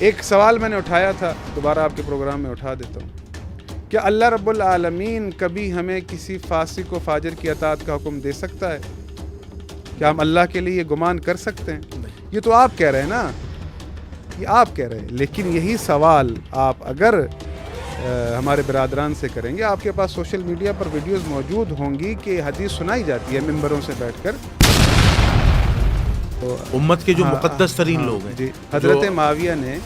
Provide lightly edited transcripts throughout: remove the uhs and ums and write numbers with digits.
ایک سوال میں نے اٹھایا تھا، دوبارہ آپ کے پروگرام میں اٹھا دیتا ہوں. کیا اللہ رب العالمین کبھی ہمیں کسی فاسق و فاجر کی اطاعت کا حکم دے سکتا ہے؟ کیا ہم اللہ کے لیے یہ گمان کر سکتے ہیں؟ یہ تو آپ کہہ رہے ہیں نا، یہ آپ کہہ رہے ہیں. لیکن یہی سوال آپ اگر ہمارے برادران سے کریں گے، آپ کے پاس سوشل میڈیا پر ویڈیوز موجود ہوں گی کہ حدیث سنائی جاتی ہے ممبروں سے بیٹھ کر. امت کے جو مقدس ترین لوگ ہیں، جی، حضرت معاویہ نے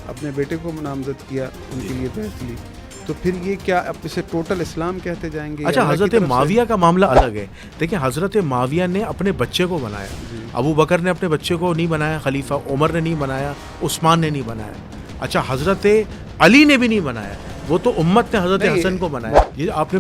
اپنے بیٹے کو نامزد کیا، ان کے لیے بیعت لی، تو پھر یہ کیا اب اسے ٹوٹل اسلام کہتے جائیں گے؟ اچھا، حضرت معاویہ کا معاملہ الگ ہے. دیکھیں، حضرت معاویہ نے اپنے بچے کو بنایا، ابو بکر نے اپنے بچے کو نہیں بنایا خلیفہ، عمر نے نہیں بنایا، عثمان نے نہیں بنایا. اچھا، حضرت علی نے بھی نہیں بنایا، وہ تو امت نے حضرت حسن کو بنایا. یہ آپ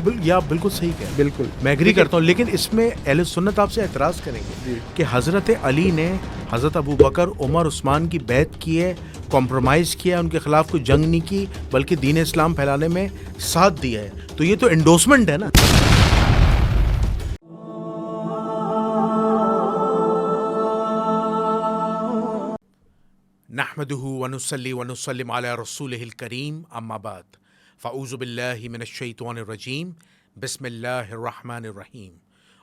بالکل صحیح کہا، بالکل میں ایگری کرتا ہوں. لیکن اس میں اہل سنت آپ سے اعتراض کریں گے کہ حضرت علی نے حضرت ابو بکر، عمر، عثمان کی بیعت کی ہے، کمپرومائز کیا، ان کے خلاف کوئی جنگ نہیں کی، بلکہ دین اسلام پھیلانے میں ساتھ دیا ہے. تو یہ تو انڈورسمنٹ ہے نا. نحمده ونصلي ونسلم على رسوله الكريم، اما بعد، فاعوذ بالله من الشيطان الرجيم، بسم الله الرحمن الرحيم.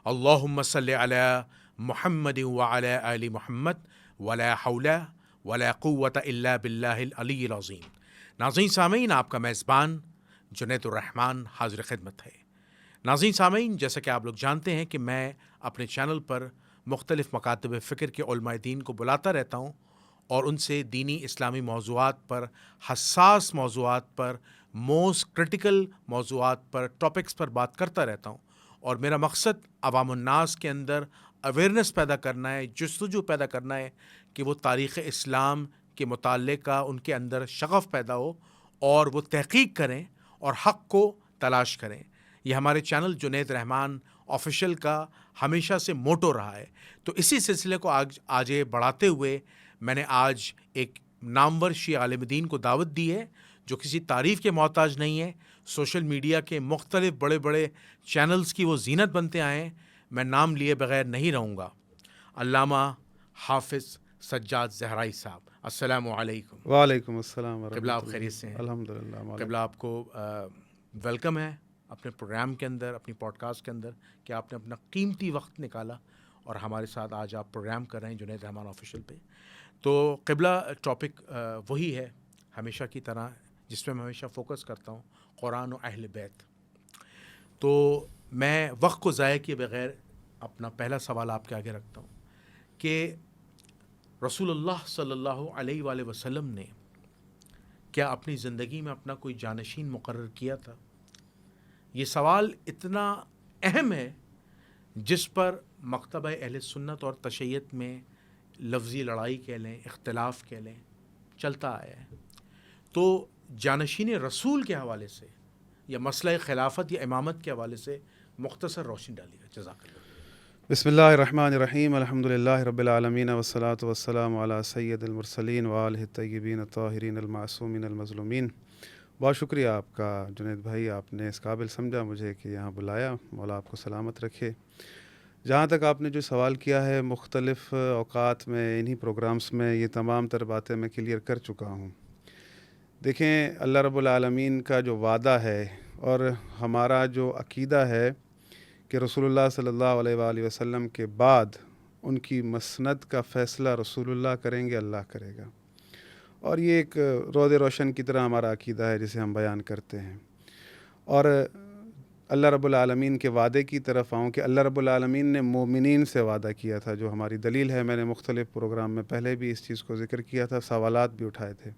اللهم صل على محمد وعلى آل محمد، ولا حول ولا قوة الا بالله العلی العظیم. ناظرین سامعین، آپ کا میزبان جنید الرحمن حاضر خدمت ہے. ناظرین سامعین، جیسا کہ آپ لوگ جانتے ہیں کہ میں اپنے چینل پر مختلف مکاتب فکر کے علماء دین کو بلاتا رہتا ہوں اور ان سے دینی اسلامی موضوعات پر، حساس موضوعات پر، موسٹ کرٹیکل موضوعات پر، ٹاپکس پر بات کرتا رہتا ہوں. اور میرا مقصد عوام الناس کے اندر اویئرنیس پیدا کرنا ہے، جستجو پیدا کرنا ہے کہ وہ تاریخ اسلام کے متعلق کا ان کے اندر شغف پیدا ہو اور وہ تحقیق کریں اور حق کو تلاش کریں. یہ ہمارے چینل جنید رحمان آفیشیل کا ہمیشہ سے موٹو رہا ہے. تو اسی سلسلے کو آگے بڑھاتے ہوئے میں نے آج ایک نامور شیعہ عالم دین کو دعوت دی ہے جو کسی تعریف کے محتاج نہیں ہے. سوشل میڈیا کے مختلف بڑے بڑے چینلز کی وہ زینت بنتے آئے ہیں. میں نام لیے بغیر نہیں رہوں گا. علامہ حافظ سجاد زہرائی صاحب، السلام علیکم. وعلیکم السلام ورحمۃ قبلہ، اللہ. آپ خیریت سے ہیں؟ الحمدللہ. قبلہ، آپ کو ویلکم ہے اپنے پروگرام کے اندر، اپنی پوڈ کاسٹ کے اندر، کہ آپ نے اپنا قیمتی وقت نکالا اور ہمارے ساتھ آج آپ پروگرام کر رہے ہیں جنید رحمان آفیشیل پہ. تو قبلہ، ٹاپک وہی ہے ہمیشہ کی طرح جس میں ہمیشہ فوکس کرتا ہوں، قرآن و اہل بیت. تو میں وقت کو ضائع کیے بغیر اپنا پہلا سوال آپ کے آگے رکھتا ہوں کہ رسول اللہ صلی اللہ علیہ وآلہ وسلم نے کیا اپنی زندگی میں اپنا کوئی جانشین مقرر کیا تھا؟ یہ سوال اتنا اہم ہے جس پر مکتبہ اہل سنت اور تشیعت میں لفظی لڑائی کہہ لیں، اختلاف کہہ لیں، چلتا آیا ہے. تو جانشین رسول کے حوالے سے یا مسئلہ خلافت یا امامت کے حوالے سے مختصر روشنی ڈالیے گا. جزاک اللہ. بسم اللہ الرحمن الرحیم. الحمدللہ رب العالمین والصلاة والسلام علی سید المرسلین وآلہ الطیبین الطاہرین المعصومین المظلومین. بہت شکریہ آپ کا جنید بھائی، آپ نے اس قابل سمجھا مجھے کہ یہاں بلایا. مولا آپ کو سلامت رکھے. جہاں تک آپ نے جو سوال کیا ہے، مختلف اوقات میں انہی پروگرامز میں یہ تمام تر باتیں میں کلیئر کر چکا ہوں. دیکھیں، اللہ رب العالمین کا جو وعدہ ہے اور ہمارا جو عقیدہ ہے کہ رسول اللہ صلی اللہ علیہ وآلہ وسلم کے بعد ان کی مسند کا فیصلہ رسول اللہ کریں گے، اللہ کرے گا. اور یہ ایک روز روشن کی طرح ہمارا عقیدہ ہے جسے ہم بیان کرتے ہیں. اور اللہ رب العالمین کے وعدے کی طرف آؤں کہ اللہ رب العالمین نے مومنین سے وعدہ کیا تھا، جو ہماری دلیل ہے. میں نے مختلف پروگرام میں پہلے بھی اس چیز کو ذکر کیا تھا، سوالات بھی اٹھائے تھے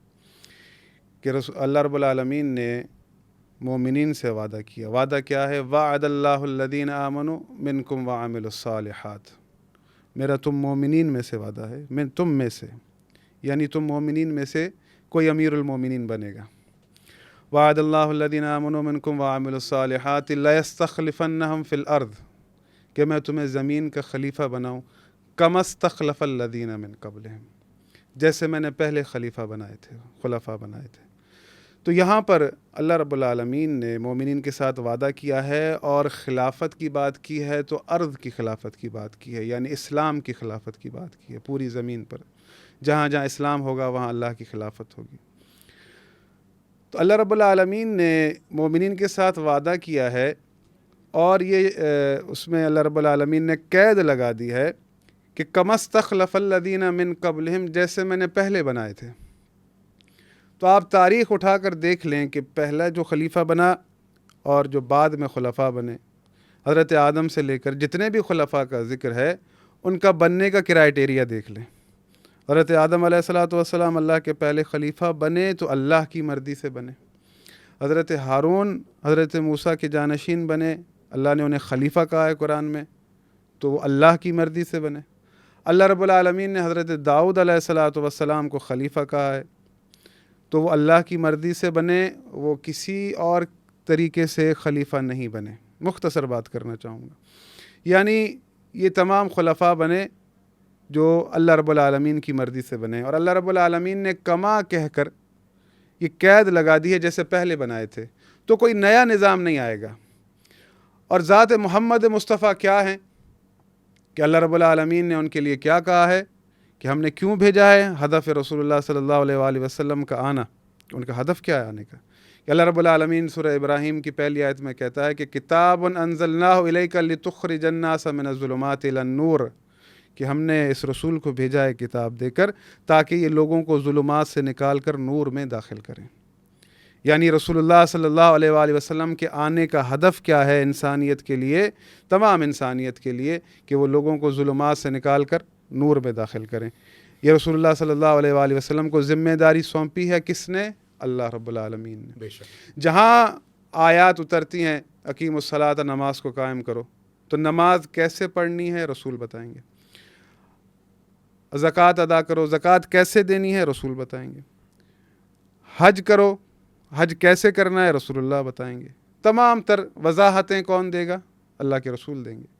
کہ اللہ رب العالمین نے مومنین سے وعدہ کیا. وعدہ کیا ہے؟ وعد اللہ الذین آمنوا منکم وعملوا الصالحات. میرا تم مومنین میں سے وعدہ ہے، میں تم میں سے، یعنی تم مومنین میں سے کوئی امیر المومنین بنے گا. وعد اللہ الذین آمنوا منکم وعملوا الصالحات لیستخلفنہم فی الارض، کہ میں تمہیں زمین کا خلیفہ بناؤں، کما استخلف الذین من قبلہم، جیسے میں نے پہلے خلیفہ بنائے تھے، خلفاء بنائے تھے. تو یہاں پر اللہ رب العالمین نے مومنین کے ساتھ وعدہ کیا ہے اور خلافت کی بات کی ہے تو ارض کی خلافت کی بات کی ہے، یعنی اسلام کی خلافت کی بات کی ہے پوری زمین پر. جہاں جہاں اسلام ہوگا وہاں اللہ کی خلافت ہوگی۔ تو اللہ رب العالمین نے مومنین کے ساتھ وعدہ کیا ہے، اور یہ اس میں اللہ رب العالمین نے قید لگا دی ہے کہ کما استخلف الذین من قبلہم، جیسے میں نے پہلے بنائے تھے۔ تو آپ تاریخ اٹھا کر دیکھ لیں کہ پہلا جو خلیفہ بنا اور جو بعد میں خلفاء بنے، حضرت آدم سے لے کر جتنے بھی خلفاء کا ذکر ہے ان کا بننے کا کرائٹیریا دیکھ لیں۔ حضرت آدم علیہ الصلوۃ والسلام اللہ کے پہلے خلیفہ بنے تو اللہ کی مرضی سے بنے۔ حضرت ہارون حضرت موسیٰ کے جانشین بنے، اللہ نے انہیں خلیفہ کہا ہے قرآن میں، تو وہ اللہ کی مرضی سے بنے۔ اللہ رب العالمین نے حضرت داؤد علیہ الصلوۃ والسلام کو خلیفہ کہا ہے، تو وہ اللہ کی مرضی سے بنے، وہ کسی اور طریقے سے خلیفہ نہیں بنے۔ مختصر بات کرنا چاہوں گا، یعنی یہ تمام خلفاء بنے جو اللہ رب العالمین کی مرضی سے بنے، اور اللہ رب العالمین نے کما کہہ کر یہ قید لگا دی ہے جیسے پہلے بنائے تھے، تو کوئی نیا نظام نہیں آئے گا۔ اور ذات محمد مصطفیٰ کیا ہیں کہ اللہ رب العالمین نے ان کے لیے کیا کہا ہے کہ ہم نے کیوں بھیجا ہے، ہدف رسول اللہ صلی اللہ علیہ وآلہ وسلم کا آنا، ان کا ہدف کیا ہے آنے کا، کہ اللہ رب العالمین سورہ ابراہیم کی پہلی آیت میں کہتا ہے کہ کتاب انزلناہ الیک لتخرج الناس من الظلمات الی النور، کہ ہم نے اس رسول کو بھیجا ہے کتاب دے کر تاکہ یہ لوگوں کو ظلمات سے نکال کر نور میں داخل کریں۔ یعنی رسول اللہ صلی اللہ علیہ وآلہ وسلم کے آنے کا ہدف کیا ہے انسانیت کے لیے، تمام انسانیت کے لیے، کہ وہ لوگوں کو ظلمات سے نکال کر نور میں داخل کریں۔ یہ رسول اللہ صلی اللہ علیہ وآلہ وسلم کو ذمہ داری سونپی ہے کس نے؟ اللہ رب العالمین نے۔ بے شک جہاں آیات اترتی ہیں اقیموا الصلاۃ، نماز کو قائم کرو، تو نماز کیسے پڑھنی ہے رسول بتائیں گے۔ زکوٰۃ ادا کرو، زکوٰۃ کیسے دینی ہے رسول بتائیں گے۔ حج کرو، حج کیسے کرنا ہے رسول اللہ بتائیں گے۔ تمام تر وضاحتیں کون دے گا؟ اللہ کے رسول دیں گے۔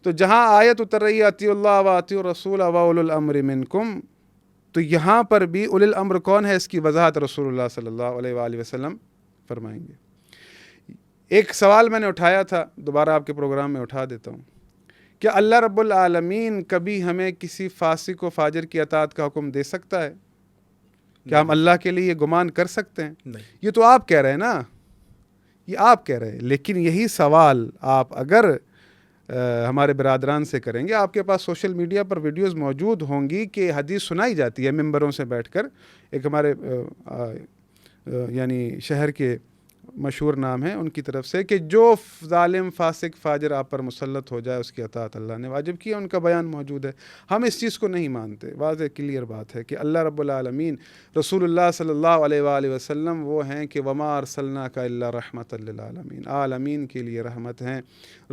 تو جہاں آیت اتر رہی ہے اطیعوا اللہ واطیعوا الرسول واولی الامر منکم، تو یہاں پر بھی اولی الامر کون ہے، اس کی وضاحت رسول اللہ صلی اللہ علیہ وآلہ وسلم فرمائیں گے۔ ایک سوال میں نے اٹھایا تھا، دوبارہ آپ کے پروگرام میں اٹھا دیتا ہوں، کیا اللہ رب العالمین کبھی ہمیں کسی فاسق و فاجر کی اطاعت کا حکم دے سکتا ہے؟ کیا ہم اللہ کے لیے یہ گمان کر سکتے ہیں؟ نہیں۔ یہ تو آپ کہہ رہے ہیں نا، یہ آپ کہہ رہے ہیں، لیکن یہی سوال آپ اگر ہمارے برادران سے کریں گے، آپ کے پاس سوشل میڈیا پر ویڈیوز موجود ہوں گی کہ حدیث سنائی جاتی ہے ممبروں سے بیٹھ کر۔ ایک ہمارے یعنی شہر کے مشہور نام ہیں ان کی طرف سے کہ جو ظالم فاسق فاجر آپ پر مسلط ہو جائے اس کی اطاعت اللہ نے واجب کی ہے، ان کا بیان موجود ہے۔ ہم اس چیز کو نہیں مانتے، واضح کلیئر بات ہے کہ اللہ رب العالمین رسول اللہ صلی اللہ علیہ وآلہ وسلم وہ ہیں کہ وما ارسلناک الا رحمۃ للعالمین، عالمین کے لیے رحمت ہیں۔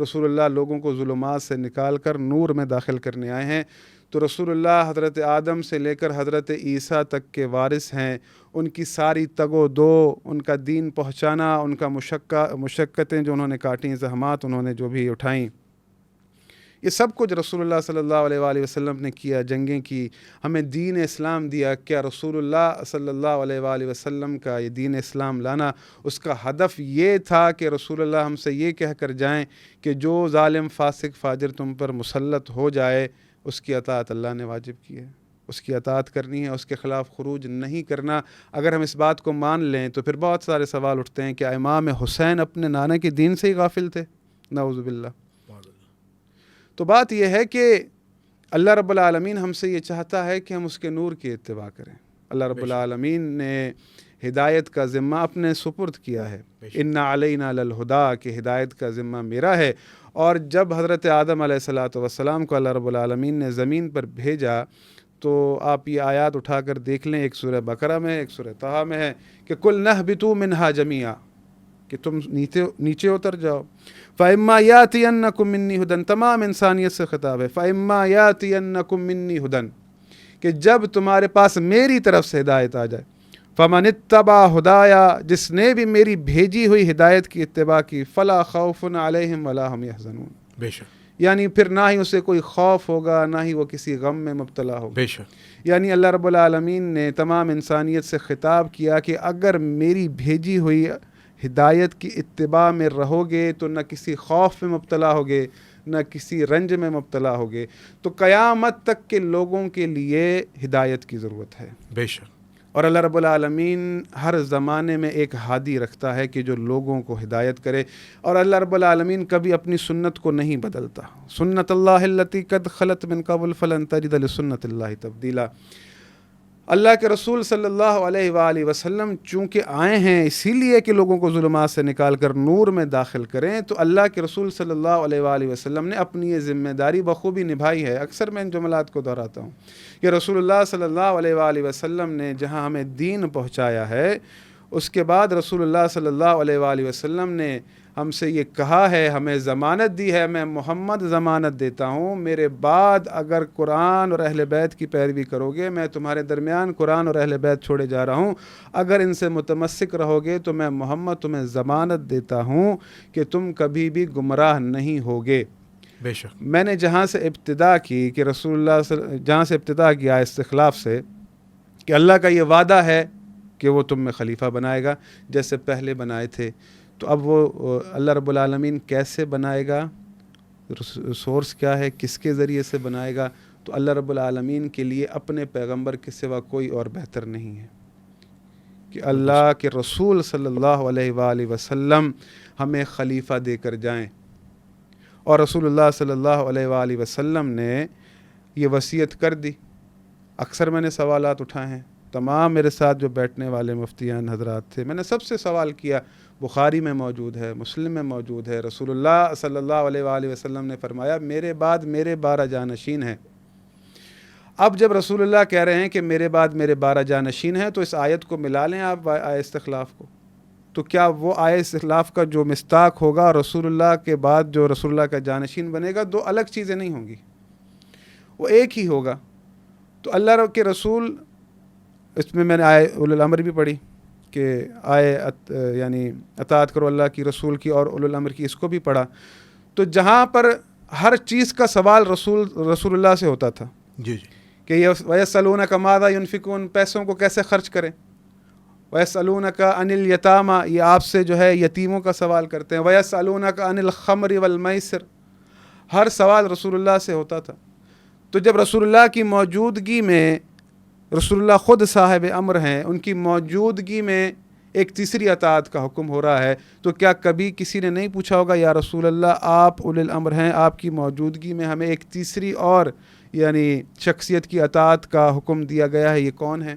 رسول اللہ لوگوں کو ظلمات سے نکال کر نور میں داخل کرنے آئے ہیں۔ تو رسول اللہ حضرت آدم سے لے کر حضرت عیسیٰ تک کے وارث ہیں، ان کی ساری تگ و دو، ان کا دین پہنچانا، ان کا مشقتیں جو انہوں نے کاٹیں، زحمات انہوں نے جو بھی اٹھائیں، یہ سب کچھ رسول اللہ صلی اللہ علیہ وآلہ وسلم نے کیا، جنگیں کی، ہمیں دین اسلام دیا۔ کیا رسول اللہ صلی اللہ علیہ وآلہ وسلم کا یہ دین اسلام لانا، اس کا ہدف یہ تھا کہ رسول اللہ ہم سے یہ کہہ کر جائیں کہ جو ظالم فاسق فاجر تم پر مسلط ہو جائے اس کی اطاعت اللہ نے واجب کی ہے، اس کی اطاعت کرنی ہے، اس کے خلاف خروج نہیں کرنا۔ اگر ہم اس بات کو مان لیں تو پھر بہت سارے سوال اٹھتے ہیں کہ امام حسین اپنے نانا کے دین سے ہی غافل تھے؟ نعوذ باللہ۔ تو بات یہ ہے کہ اللہ رب العالمین ہم سے یہ چاہتا ہے کہ ہم اس کے نور کی اتباع کریں۔ اللہ رب العالمین نے ہدایت کا ذمہ اپنے سپرد کیا ہے، ان علینا للہدیٰ، کہ ہدایت کا ذمہ میرا ہے۔ اور جب حضرت آدم علیہ الصلوۃ والسلام کو اللہ رب العالمین نے زمین پر بھیجا تو آپ یہ آیات اٹھا کر دیکھ لیں، ایک سورہ بقرہ میں، ایک سورہ طٰہٰ میں ہے کہ قُلْ نَهْبِطُوا مِنْهَا جَمِيعًا، کہ تم نیچے اتر جاؤ۔ فَإِمَّا يَأْتِيَنَّكُم مِّنِّي هُدًى، تمام انسانیت سے خطاب ہے، فَإِمَّا يَأْتِيَنَّكُم مِّنِّي هُدًى، کہ جب تمہارے پاس میری طرف سے ہدایت آ جائے، فَمَنِ اتَّبَعَ هُدَايَا، جس نے بھی میری بھیجی ہوئی ہدایت کی اتباع کی، فَلَا خَوْفٌ عَلَيْهِمْ وَلَا هُمْ يَحْزَنُونَ، بے شک، یعنی پھر نہ ہی اسے کوئی خوف ہوگا، نہ ہی وہ کسی غم میں مبتلا ہوگا۔ بے شک، یعنی اللہ رب العالمین نے تمام انسانیت سے خطاب کیا کہ اگر میری بھیجی ہوئی ہدایت کی اتباع میں رہو گے تو نہ کسی خوف میں مبتلا ہوگے، نہ کسی رنج میں مبتلا ہوگے، تو قیامت تک کے لوگوں کے لیے ہدایت کی ضرورت ہے۔ بے شک، اور اللہ رب العالمین ہر زمانے میں ایک ہادی رکھتا ہے کہ جو لوگوں کو ہدایت کرے، اور اللہ رب العالمین کبھی اپنی سنت کو نہیں بدلتا۔ سنت اللہ التی قد خلت من قبل فلن تجد لسنت اللہ تبدیلا۔ اللہ کے رسول صلی اللہ علیہ وآلہ وسلم چونکہ آئے ہیں اسی لیے کہ لوگوں کو ظلمات سے نکال کر نور میں داخل کریں، تو اللہ کے رسول صلی اللہ علیہ وآلہ وسلم نے اپنی یہ ذمہ داری بخوبی نبھائی ہے۔ اکثر میں ان جملات کو دہراتا ہوں کہ رسول اللہ صلی اللہ علیہ وآلہ وسلم نے جہاں ہمیں دین پہنچایا ہے، اس کے بعد رسول اللہ صلی اللہ علیہ وآلہ وسلم نے ہم سے یہ کہا ہے، ہمیں ضمانت دی ہے، میں محمد ضمانت دیتا ہوں، میرے بعد اگر قرآن اور اہل بیت کی پیروی کرو گے، میں تمہارے درمیان قرآن اور اہل بیت چھوڑے جا رہا ہوں، اگر ان سے متمسک رہو گے تو میں محمد تمہیں ضمانت دیتا ہوں کہ تم کبھی بھی گمراہ نہیں ہوگے۔ بے شک، میں نے جہاں سے ابتدا کی کہ رسول اللہ جہاں سے ابتدا کیا استخلاف سے کہ اللہ کا یہ وعدہ ہے کہ وہ تم میں خلیفہ بنائے گا جیسے پہلے بنائے تھے، تو اب وہ اللہ رب العالمین کیسے بنائے گا، سورس کیا ہے، کس کے ذریعے سے بنائے گا، تو اللہ رب العالمین کے لیے اپنے پیغمبر کے سوا کوئی اور بہتر نہیں ہے کہ اللہ کے رسول صلی اللہ علیہ وآلہ وسلم ہمیں خلیفہ دے کر جائیں۔ اور رسول اللہ صلی اللہ علیہ وآلہ وسلم نے یہ وصیت کر دی۔ اکثر میں نے سوالات اٹھائے ہیں، تمام میرے ساتھ جو بیٹھنے والے مفتیان حضرات تھے، میں نے سب سے سوال کیا، بخاری میں موجود ہے، مسلم میں موجود ہے، رسول اللہ صلی اللہ علیہ وآلہ وسلم نے فرمایا میرے بعد میرے 12 جانشین ہیں۔ اب جب رسول اللہ کہہ رہے ہیں کہ میرے بعد میرے 12 جانشین ہیں، تو اس آیت کو ملا لیں آپ آیت استخلاف کو، تو کیا وہ آیت استخلاف کا جو مصداق ہوگا اور رسول اللہ کے بعد جو رسول اللہ کا جانشین بنے گا، دو الگ چیزیں نہیں ہوں گی، وہ ایک ہی ہوگا۔ تو اللہ کے رسول، اس میں نے آئے اولو الامر بھی پڑھی کہ آئے یعنی اطاعت کرو اللہ کی، رسول کی، اور اولو الامر کی، اس کو بھی پڑھا۔ تو جہاں پر ہر چیز کا سوال رسول اللہ سے ہوتا تھا جی جی، کہ وَيَسْأَلُونَكَ مَاذَا يُنْفِقُونَ، پیسوں کو کیسے خرچ کریں، وَيَسْأَلُونَكَ عَنِ الْيَتَامَى، یہ آپ سے جو ہے یتیموں کا سوال کرتے ہیں، وَيَسْأَلُونَكَ عَنِ الْخَمْرِ وَالْمَيْسِرِ، ہر سوال رسول اللہ سے ہوتا تھا۔ تو جب رسول اللہ کی موجودگی میں، رسول اللہ خود صاحب امر ہیں، ان کی موجودگی میں ایک تیسری اطاعت کا حکم ہو رہا ہے، تو کیا کبھی کسی نے نہیں پوچھا ہوگا یا رسول اللہ آپ اولی الامر ہیں، آپ کی موجودگی میں ہمیں ایک تیسری اور یعنی شخصیت کی اطاعت کا حکم دیا گیا ہے، یہ کون ہے؟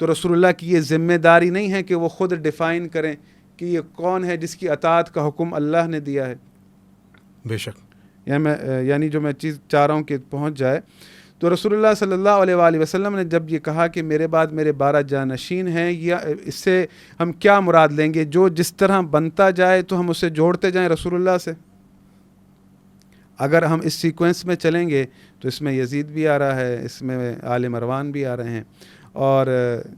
تو رسول اللہ کی یہ ذمہ داری نہیں ہے کہ وہ خود ڈیفائن کریں کہ یہ کون ہے جس کی اطاعت کا حکم اللہ نے دیا ہے۔ بے شک، یعنی جو میں چیز چاہ رہا ہوں کہ پہنچ جائے، تو رسول اللہ صلی اللہ علیہ وآلہ وسلم نے جب یہ کہا کہ میرے بعد میرے 12 جانشین ہیں، یا اس سے ہم کیا مراد لیں گے؟ جو جس طرح بنتا جائے تو ہم اسے جوڑتے جائیں رسول اللہ سے۔ اگر ہم اس سیکوینس میں چلیں گے تو اس میں یزید بھی آ رہا ہے، اس میں آل مروان بھی آ رہے ہیں، اور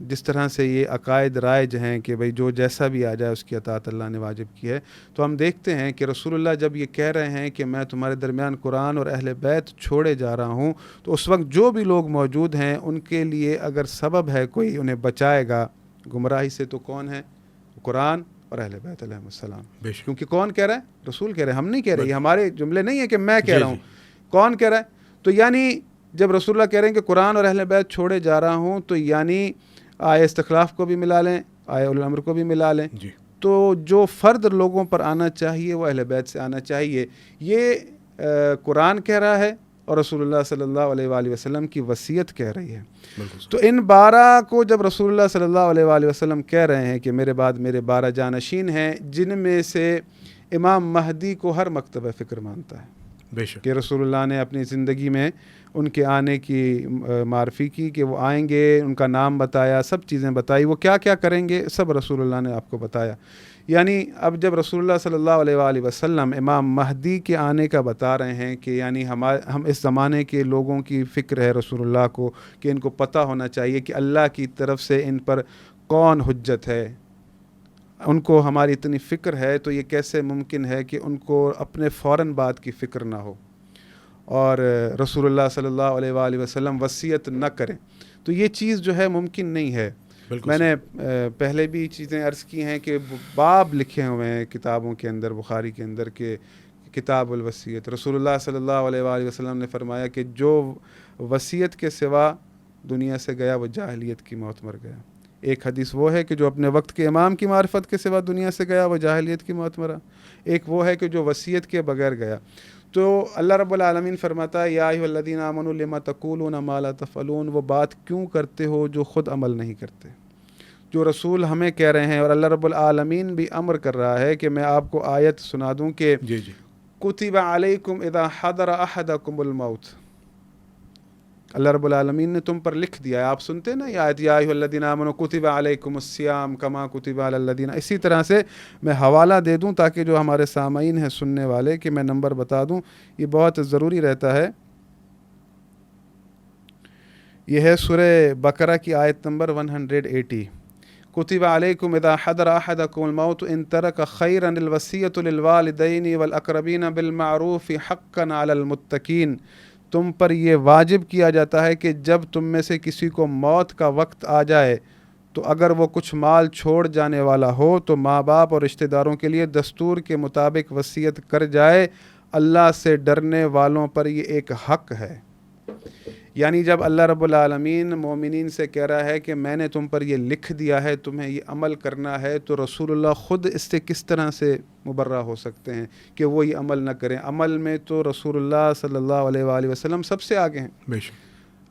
جس طرح سے یہ عقائد رائج ہیں کہ بھئی جو جیسا بھی آ جائے اس کی اطاعت اللہ نے واجب کی ہے، تو ہم دیکھتے ہیں کہ رسول اللہ جب یہ کہہ رہے ہیں کہ میں تمہارے درمیان قرآن اور اہل بیت چھوڑے جا رہا ہوں، تو اس وقت جو بھی لوگ موجود ہیں ان کے لیے اگر سبب ہے کوئی انہیں بچائے گا گمراہی سے، تو کون ہے؟ قرآن اور اہل بیت علیہ السلام۔ کیونکہ کون کہہ رہا ہے؟ رسول کہہ رہے ہیں، ہم نہیں کہہ رہے، یہ ہمارے جملے نہیں ہیں کہ میں کہہ رہا ہوں، کون کہہ رہا ہے؟ تو یعنی جب رسول اللہ کہہ رہے ہیں کہ قرآن اور اہل بیت چھوڑے جا رہا ہوں، تو یعنی آئے استخلاف کو بھی ملا لیں، آئے اولو الامر کو بھی ملا لیں۔ تو جو فرد لوگوں پر آنا چاہیے وہ اہل بیت سے آنا چاہیے، یہ قرآن کہہ رہا ہے اور رسول اللہ صلی اللہ علیہ وآلہ وسلم کی وصیت کہہ رہی ہے۔ تو ان 12 کو جب رسول اللہ صلی اللہ علیہ وآلہ وسلم کہہ رہے ہیں کہ میرے بعد میرے 12 جانشین ہیں، جن میں سے امام مہدی کو ہر مکتبہ فکر مانتا ہے، بے شک، کہ رسول اللہ نے اپنی زندگی میں ان کے آنے کی معرفی کی کہ وہ آئیں گے، ان کا نام بتایا، سب چیزیں بتائی، وہ کیا کیا کریں گے سب رسول اللہ نے آپ کو بتایا۔ یعنی اب جب رسول اللہ صلی اللہ علیہ وآلہ وسلم امام مہدی کے آنے کا بتا رہے ہیں کہ یعنی ہم اس زمانے کے لوگوں کی فکر ہے رسول اللہ کو کہ ان کو پتہ ہونا چاہیے کہ اللہ کی طرف سے ان پر کون حجت ہے، ان کو ہماری اتنی فکر ہے، تو یہ کیسے ممکن ہے کہ ان کو اپنے فوراً بات کی فکر نہ ہو اور رسول اللہ صلی اللہ علیہ وآلہ وسلم وصیت نہ کریں؟ تو یہ چیز جو ہے ممکن نہیں ہے۔ میں نے پہلے بھی چیزیں عرض کی ہیں کہ باب لکھے ہوئے ہیں کتابوں کے اندر، بخاری کے اندر، کہ کتاب الوصیت. رسول اللہ صلی اللہ علیہ وآلہ وسلم نے فرمایا کہ جو وصیت کے سوا دنیا سے گیا وہ جاہلیت کی موت مر گیا. ایک حدیث وہ ہے کہ جو اپنے وقت کے امام کی معرفت کے سوا دنیا سے گیا وہ جاہلیت کی موت مرا. ایک وہ ہے کہ جو وصیت کے بغیر گیا. تو اللہ رب العالمین فرماتا ہے یا ایھا الذین آمنوا لما تقولون ما لا تفعلون، وہ بات کیوں کرتے ہو جو خود عمل نہیں کرتے. جو رسول ہمیں کہہ رہے ہیں اور اللہ رب العالمین بھی امر کر رہا ہے کہ میں آپ کو آیت سنا دوں کہ جی جی کتب علیکم اذا حضر احدکم الموت. اللہ رب العالمین نے تم پر لکھ دیا ہے. آپ سنتے ہیں نا یہ آیت یا ایھا الذین آمنوا کتب علیکم الصیام کما کتب علی الذین. اسی طرح سے میں حوالہ دے دوں تاکہ جو ہمارے سامعین ہیں سننے والے کہ میں نمبر بتا دوں، یہ بہت ضروری رہتا ہے. یہ ہے سورہ بقرہ کی آیت نمبر 180. کتب علیکم اذا حضر احدکم الموت ان ترک خیرا الوصیۃ للوالدین والاقربین بالمعروف حقا علی المتقین. تم پر یہ واجب کیا جاتا ہے کہ جب تم میں سے کسی کو موت کا وقت آ جائے تو اگر وہ کچھ مال چھوڑ جانے والا ہو تو ماں باپ اور رشتہ داروں کے لیے دستور کے مطابق وصیت کر جائے. اللہ سے ڈرنے والوں پر یہ ایک حق ہے. یعنی جب اللہ رب العالمین مومنین سے کہہ رہا ہے کہ میں نے تم پر یہ لکھ دیا ہے، تمہیں یہ عمل کرنا ہے، تو رسول اللہ خود اس سے کس طرح سے مبرہ ہو سکتے ہیں کہ وہ یہ عمل نہ کریں. عمل میں تو رسول اللہ صلی اللہ علیہ وآلہ وسلم سب سے آگے ہیں. بے شک.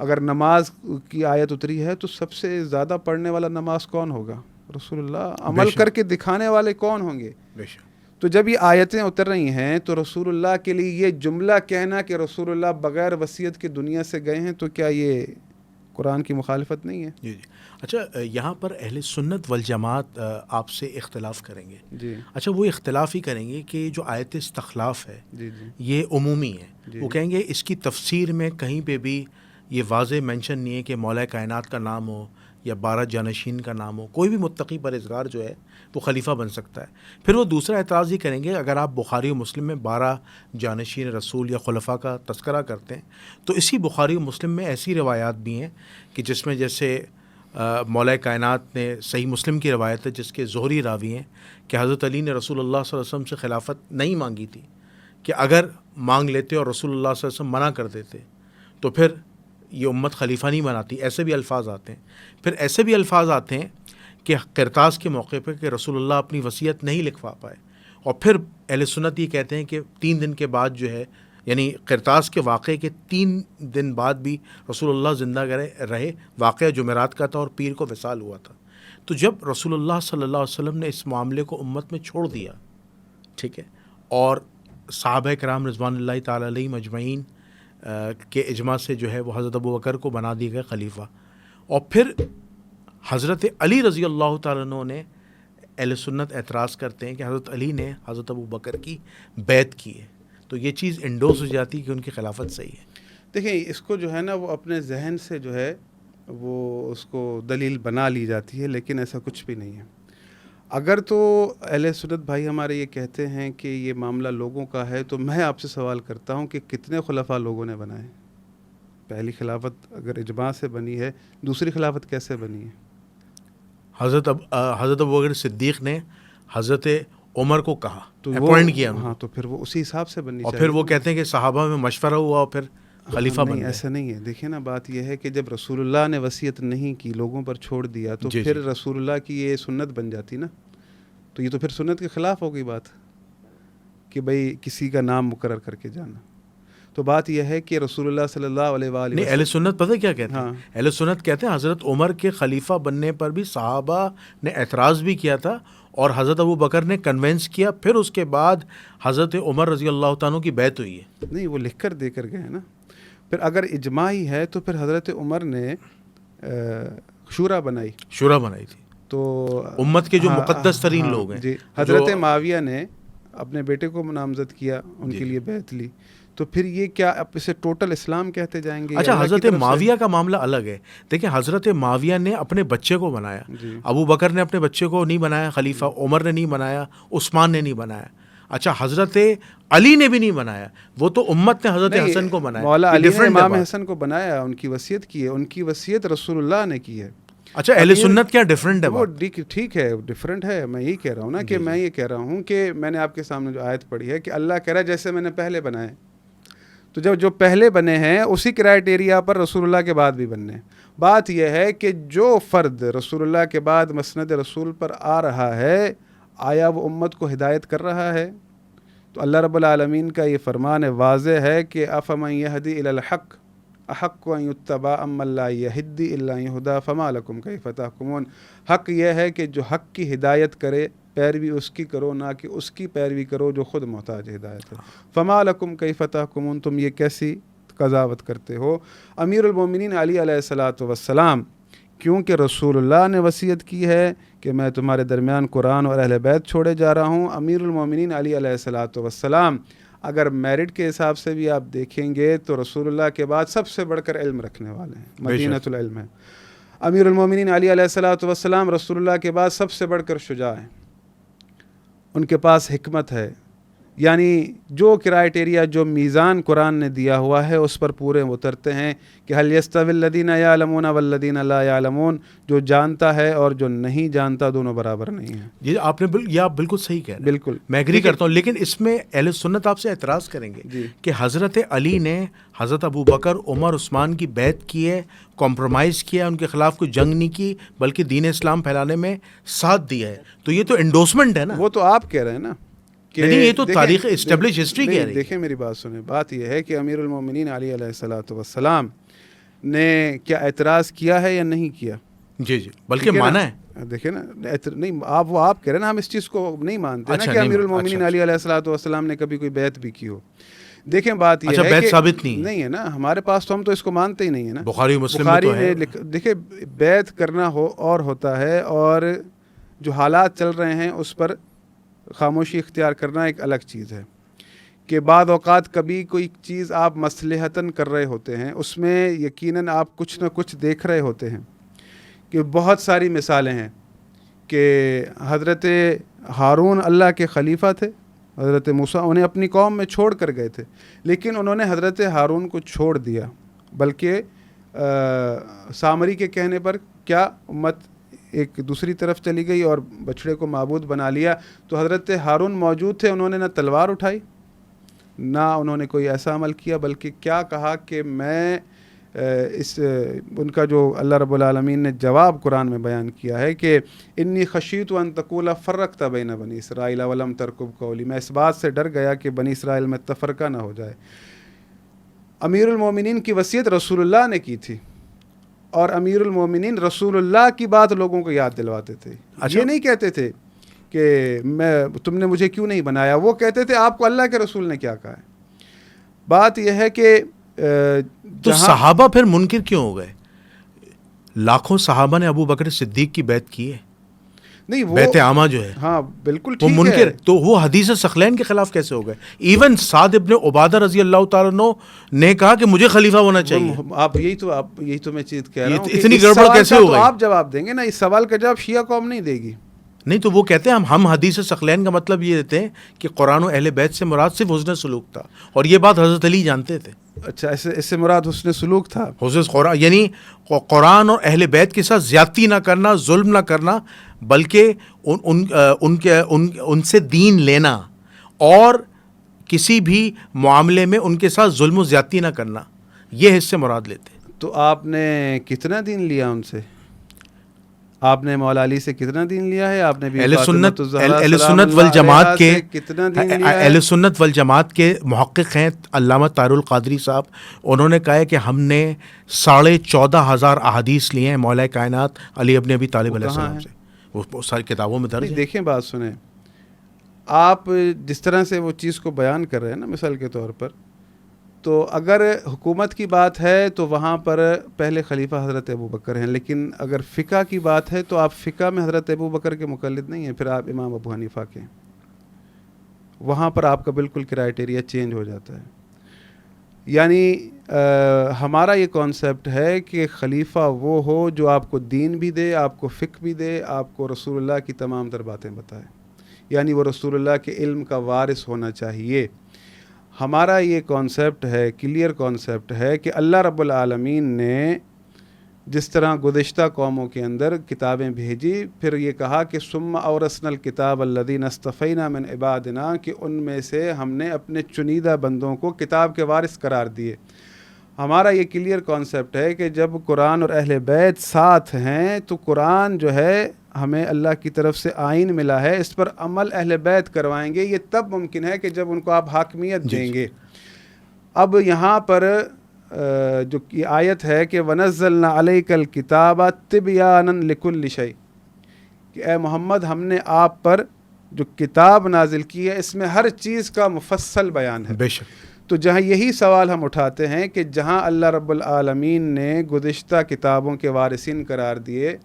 اگر نماز کی آیت اتری ہے تو سب سے زیادہ پڑھنے والا نماز کون ہوگا؟ رسول اللہ. عمل کر کے دکھانے والے کون ہوں گے؟ بے شک. تو جب یہ آیتیں اتر رہی ہیں تو رسول اللہ کے لیے یہ جملہ کہنا کہ رسول اللہ بغیر وصیت کے دنیا سے گئے ہیں، تو کیا یہ قرآن کی مخالفت نہیں ہے؟ جی جی. اچھا، یہاں پر اہل سنت والجماعت آپ سے اختلاف کریں گے. جی. اچھا، وہ اختلاف ہی کریں گے کہ جو آیت استخلاف ہے جی جی یہ عمومی ہے. جی. وہ کہیں گے اس کی تفسیر میں کہیں پہ بھی یہ واضح مینشن نہیں ہے کہ مولا کائنات کا نام ہو یا 12 جانشین کا نام ہو. کوئی بھی متقی پرہیزگار جو ہے وہ خلیفہ بن سکتا ہے. پھر وہ دوسرا اعتراض یہ کریں گے اگر آپ بخاری و مسلم میں 12 جانشین رسول یا خلفاء کا تذکرہ کرتے ہیں تو اسی بخاری و مسلم میں ایسی روایات بھی ہیں کہ جس میں جیسے مولا کائنات نے صحیح مسلم کی روایت ہے جس کے زہری راوی ہیں کہ حضرت علی نے رسول اللہ صلی اللہ علیہ وسلم سے خلافت نہیں مانگی تھی، کہ اگر مانگ لیتے اور رسول اللہ صلی اللہ علیہ وسلم منع کر دیتے تو پھر یہ امت خلیفہ نہیں بناتی. ایسے بھی الفاظ آتے ہیں. پھر ایسے بھی الفاظ آتے ہیں کہ قرطاس کے موقع پہ کہ رسول اللہ اپنی وصیت نہیں لکھوا پائے. اور پھر اہل سنت یہ کہتے ہیں کہ 3 دن کے بعد جو ہے، یعنی قرطاس کے واقعے کے 3 دن بعد بھی رسول اللہ زندہ رہے. واقعہ جمعرات کا تھا اور پیر کو وصال ہوا تھا. تو جب رسول اللہ صلی اللہ علیہ وسلم نے اس معاملے کو امت میں چھوڑ دیا، ٹھیک ہے، اور صحابہ کرام رضوان اللہ تعالیٰ علیہم اجمعین کے اجماع سے جو ہے وہ حضرت ابو بکر کو بنا دیے گئے خلیفہ، اور پھر حضرت علی رضی اللہ تعالیٰ عنہ نے، اہل سنت اعتراض کرتے ہیں کہ حضرت علی نے حضرت ابو بکر کی بیعت کی ہے. تو یہ چیز انڈوز ہو جاتی ہے کہ ان کی خلافت صحیح ہے. دیکھیں اس کو جو ہے نا وہ اپنے ذہن سے جو ہے وہ اس کو دلیل بنا لی جاتی ہے، لیکن ایسا کچھ بھی نہیں ہے. اگر تو اہل سنت بھائی ہمارے یہ کہتے ہیں کہ یہ معاملہ لوگوں کا ہے، تو میں آپ سے سوال کرتا ہوں کہ کتنے خلفاء لوگوں نے بنائے؟ پہلی خلافت اگر اجماع سے بنی ہے، دوسری خلافت کیسے بنی ہے؟ حضرت ابو بکر صدیق نے حضرت عمر کو کہا، تو اپوائنٹ کیا. ہاں، تو پھر وہ اسی حساب سے بننی اور چاہیے. پھر وہ کہتے ہیں کہ صحابہ میں مشورہ ہوا اور پھر خلیفہ بن گئے. ایسا نہیں ہے. دیکھیں نا، بات یہ ہے کہ جب رسول اللہ نے وصیت نہیں کی، لوگوں پر چھوڑ دیا، تو پھر رسول اللہ کی یہ سنت بن جاتی نا. تو یہ تو پھر سنت کے خلاف ہو گئی بات کہ بھئی کسی کا نام مقرر کر کے جانا. تو بات یہ ہے کہ رسول اللہ صلی اللہ علیہ وآلہ نہیں، اہل سنت پتہ کیا کہتے ہیں؟ اہل سنت کہتے ہیں حضرت عمر کے خلیفہ بننے پر بھی صحابہ نے اعتراض بھی کیا تھا اور حضرت ابو بکر نے کنونس کیا، پھر اس کے بعد حضرت عمر رضی اللہ تعالیٰ کی بیعت ہوئی ہے. نہیں، وہ لکھ کر دے کر گئے نا. پھر اگر اجماع ہی ہے تو پھر حضرت عمر نے شورا بنائی تھی. تو امت کے جو مقدس ترین لوگ ہیں، جی، حضرت معاویہ نے اپنے بیٹے کو نامزد کیا، ان کے لیے بیعت لی. تو پھر یہ کیا اب اسے ٹوٹل اسلام کہتے جائیں گے؟ اچھا، حضرت معاویہ کا معاملہ الگ ہے. دیکھیں، حضرت معاویہ نے اپنے بچے کو بنایا، ابو بکر نے اپنے بچے کو نہیں بنایا خلیفہ، عمر نے نہیں بنایا، عثمان نے نہیں بنایا. اچھا، حضرت علی نے بھی نہیں بنایا، وہ تو امت نے حضرت حسن کو بنایا. مولا علی نے امام حسن کو بنایا، ان کی وصیت کی ہے، ان کی وصیت رسول اللہ نے کی ہے. اچھا اہل سنت کیا ڈفرینٹ ہے وہ ٹھیک ہے ڈفرینٹ ہے، میں یہی کہہ رہا ہوں نا کہ میں یہ کہہ رہا ہوں کہ میں نے آپ کے سامنے جو آیت پڑھی ہے کہ اللہ کہہ رہا ہے جیسے میں نے پہلے بنائے، تو جب جو پہلے بنے ہیں اسی کرائٹیریا پر رسول اللہ کے بعد بھی بننے. بات یہ ہے کہ جو فرد رسول اللہ کے بعد مسند رسول پر آ رہا ہے، آیا وہ امت کو ہدایت کر رہا ہے؟ تو اللہ رب العالمین کا یہ فرمان واضح ہے کہ افمن یہدی الی الحق احق ان یتبع ام لا یہدی الا یہدا فما لکم کیف تحکمون. حق یہ ہے کہ جو حق کی ہدایت کرے پیروی اس کی کرو، نہ کہ اس کی پیروی کرو جو خود محتاج ہدایت ہے. فما لکم کیف تحکمون، تم یہ کیسی قضاوت کرتے ہو. امیر المومنین علی علیہ الصلاۃ والسلام، کیونکہ رسول اللہ نے وصیت کی ہے کہ میں تمہارے درمیان قرآن اور اہل بیت چھوڑے جا رہا ہوں. امیر المومنین علی علیہ الصلاۃ والسلام اگر میرٹ کے حساب سے بھی آپ دیکھیں گے تو رسول اللہ کے بعد سب سے بڑھ کر علم رکھنے والے ہیں، مدینۃ العلم ہے. امیر المومنین علی علیہ الصلاۃ والسلام رسول اللہ کے بعد سب سے بڑھ کر شجاع ہیں، ان کے پاس حکمت ہے. یعنی جو کرائٹیریا، جو میزان قرآن نے دیا ہوا ہے اس پر پورے اترتے ہیں کہ حل یستوی الذین یعلمون والذین لا یعلمون، جو جانتا ہے اور جو نہیں جانتا دونوں برابر نہیں ہیں. یہ آپ نے یہ آپ بالکل صحیح کہہ رہے ہیں، بالکل میں ایگری کرتا ہوں. لیکن اس میں اہل سنت آپ سے اعتراض کریں گے کہ حضرت علی نے حضرت ابو بکر، عمر، عثمان کی بیعت کی ہے، کمپرومائز کیا، ان کے خلاف کوئی جنگ نہیں کی، بلکہ دین اسلام پھیلانے میں ساتھ دیا ہے. تو یہ تو انڈورسمنٹ ہے نا. وہ تو آپ کہہ رہے ہیں نا کہ نہیں، یہ تو تاریخ اسٹیبلش ہسٹری کہہ رہی ہے. دیکھیں میری بات سنیں، بات یہ ہے کہ امیر المومنین علی علیہ الصلاۃ والسلام نے کیا اعتراض کیا ہے یا نہیں کیا؟ جی بلکہ مانا ہے. دیکھیں نا، نہیں آپ کہہ رہے ہیں نا، ہم اس چیز کو نہیں مانتے نا کہ امیر المومنین علی علیہ الصلاۃ والسلام نے کبھی کوئی بیعت بھی کی ہو. دیکھیں بات یہ ہے بیعت کہ ثابت نہیں ہے نا ہمارے پاس، تو ہم تو اس کو مانتے ہی نہیں ہیں نا. بخاری مسلم میں تو ہے. دیکھیں بیعت کرنا اور ہوتا ہے، اور جو حالات چل رہے ہیں اس پر خاموشی اختیار کرنا ایک الگ چیز ہے. کہ بعض اوقات کبھی کوئی چیز آپ مصلحتاً کر رہے ہوتے ہیں، اس میں یقیناً آپ کچھ نہ کچھ دیکھ رہے ہوتے ہیں. کہ بہت ساری مثالیں ہیں کہ حضرت ہارون اللہ کے خلیفہ تھے، حضرت موسیٰ انہیں اپنی قوم میں چھوڑ کر گئے تھے، لیکن انہوں نے حضرت ہارون کو چھوڑ دیا، بلکہ سامری کے کہنے پر کیا امت ایک دوسری طرف چلی گئی اور بچڑے کو معبود بنا لیا. تو حضرت ہارون موجود تھے، انہوں نے نہ تلوار اٹھائی، نہ انہوں نے کوئی ایسا عمل کیا، بلکہ کیا کہا کہ میں ان کا جو اللہ رب العالمین نے جواب قرآن میں بیان کیا ہے کہ انی خشیت ان تقول فرقت بین بنی اسرائیل ولم ترقب قولی، میں اس بات سے ڈر گیا کہ بنی اسرائیل میں تفرقہ نہ ہو جائے. امیر المومنین کی وصیت رسول اللہ نے کی تھی، اور امیر المومنین رسول اللہ کی بات لوگوں کو یاد دلواتے تھے. یہ نہیں کہتے تھے کہ تم نے مجھے کیوں نہیں بنایا، وہ کہتے تھے آپ کو اللہ کے رسول نے کیا کہا ہے. بات یہ ہے کہ تو صحابہ پھر منکر کیوں ہو گئے؟ لاکھوں صحابہ نے ابو بکر صدیق کی بیعت کی ہے. نہیں، وہ بیعت عامہ جو ہے، ہاں بالکل وہ ٹھیک منکر ہے. تو وہ حدیث ثقلین کے خلاف کیسے ہو گئے؟ ایون سعد ابن عبادہ رضی اللہ تعالیٰ عنہ نے کہا کہ مجھے خلیفہ ہونا چاہیے. آپ یہی تو میں چیز کہہ رہا ہوں، اتنی گڑبڑ کیسے ہو گئی؟ آپ جواب دیں گے نا، اس سوال کا جواب شیعہ قوم نہیں دے گی. نہیں تو وہ کہتے ہیں ہم حدیث ثقلین کا مطلب یہ دیتے ہیں کہ قرآن و اہل بیت سے مراد صرف حسن سلوک تھا، اور یہ بات حضرت علی جانتے تھے. اچھا، اس سے مراد حسن سلوک تھا. قرآن یعنی قرآن اور اہل بیت کے ساتھ زیادتی نہ کرنا، ظلم نہ کرنا، بلکہ ان سے دین لینا، اور کسی بھی معاملے میں ان کے ساتھ ظلم و زیادتی نہ کرنا، یہ حصے مراد لیتے. تو آپ نے کتنا دین لیا ان سے؟ آپ نے مولا علی سے کتنا دین لیا ہے؟ آپ نے بھی اہل سنت والجماعت کے کتنا دین لیا ہے؟ اہل سنت والجماعت کے محقق ہیں علامہ طاہر القادری صاحب، انہوں نے کہا ہے کہ ہم نے 14,500 احادیث لیے ہیں مولا کائنات علی ابن ابی طالب علیہ السلام سے. وہ ساری کتابوں میں درج ہے. دیکھیں بات سنیں، آپ جس طرح سے وہ چیز کو بیان کر رہے ہیں نا مثال کے طور پر، تو اگر حکومت کی بات ہے تو وہاں پر پہلے خلیفہ حضرت ابو بکر ہیں، لیکن اگر فقہ کی بات ہے تو آپ فقہ میں حضرت ابو بکر کے مقلد نہیں ہیں، پھر آپ امام ابو حنیفہ کے ہیں. وہاں پر آپ کا بالکل کرائٹیریا چینج ہو جاتا ہے. یعنی ہمارا یہ کانسیپٹ ہے کہ خلیفہ وہ ہو جو آپ کو دین بھی دے، آپ کو فقہ بھی دے، آپ کو رسول اللہ کی تمام تر باتیں بتائے. یعنی وہ رسول اللہ کے علم کا وارث ہونا چاہیے. ہمارا یہ کانسیپٹ ہے، کلیئر کانسیپٹ ہے کہ اللہ رب العالمین نے جس طرح گزشتہ قوموں کے اندر کتابیں بھیجی، پھر یہ کہا کہ ثم اورثنا الکتاب الذین اصطفینا من عبادنا، کہ ان میں سے ہم نے اپنے چنیدہ بندوں کو کتاب کے وارث قرار دیے۔ ہمارا یہ کلیئر کانسیپٹ ہے کہ جب قرآن اور اہل بیت ساتھ ہیں تو قرآن جو ہے ہمیں اللہ کی طرف سے آئین ملا ہے، اس پر عمل اہل بیت کروائیں گے۔ یہ تب ممکن ہے کہ جب ان کو آپ حاکمیت دیں گے۔ اب یہاں پر جو یہ آیت ہے کہ وَنَزَّلْنَا عَلَيْكَ الْكِتَابَ تِبْيَانًا لِكُلِّ شَيْءٍ، کہ اے محمد ہم نے آپ پر جو کتاب نازل کی ہے اس میں ہر چیز کا مفصل بیان ہے۔ بے شک۔ تو جہاں یہی سوال ہم اٹھاتے ہیں کہ جہاں اللہ رب العالمین نے گزشتہ کتابوں کے وارثین قرار دیے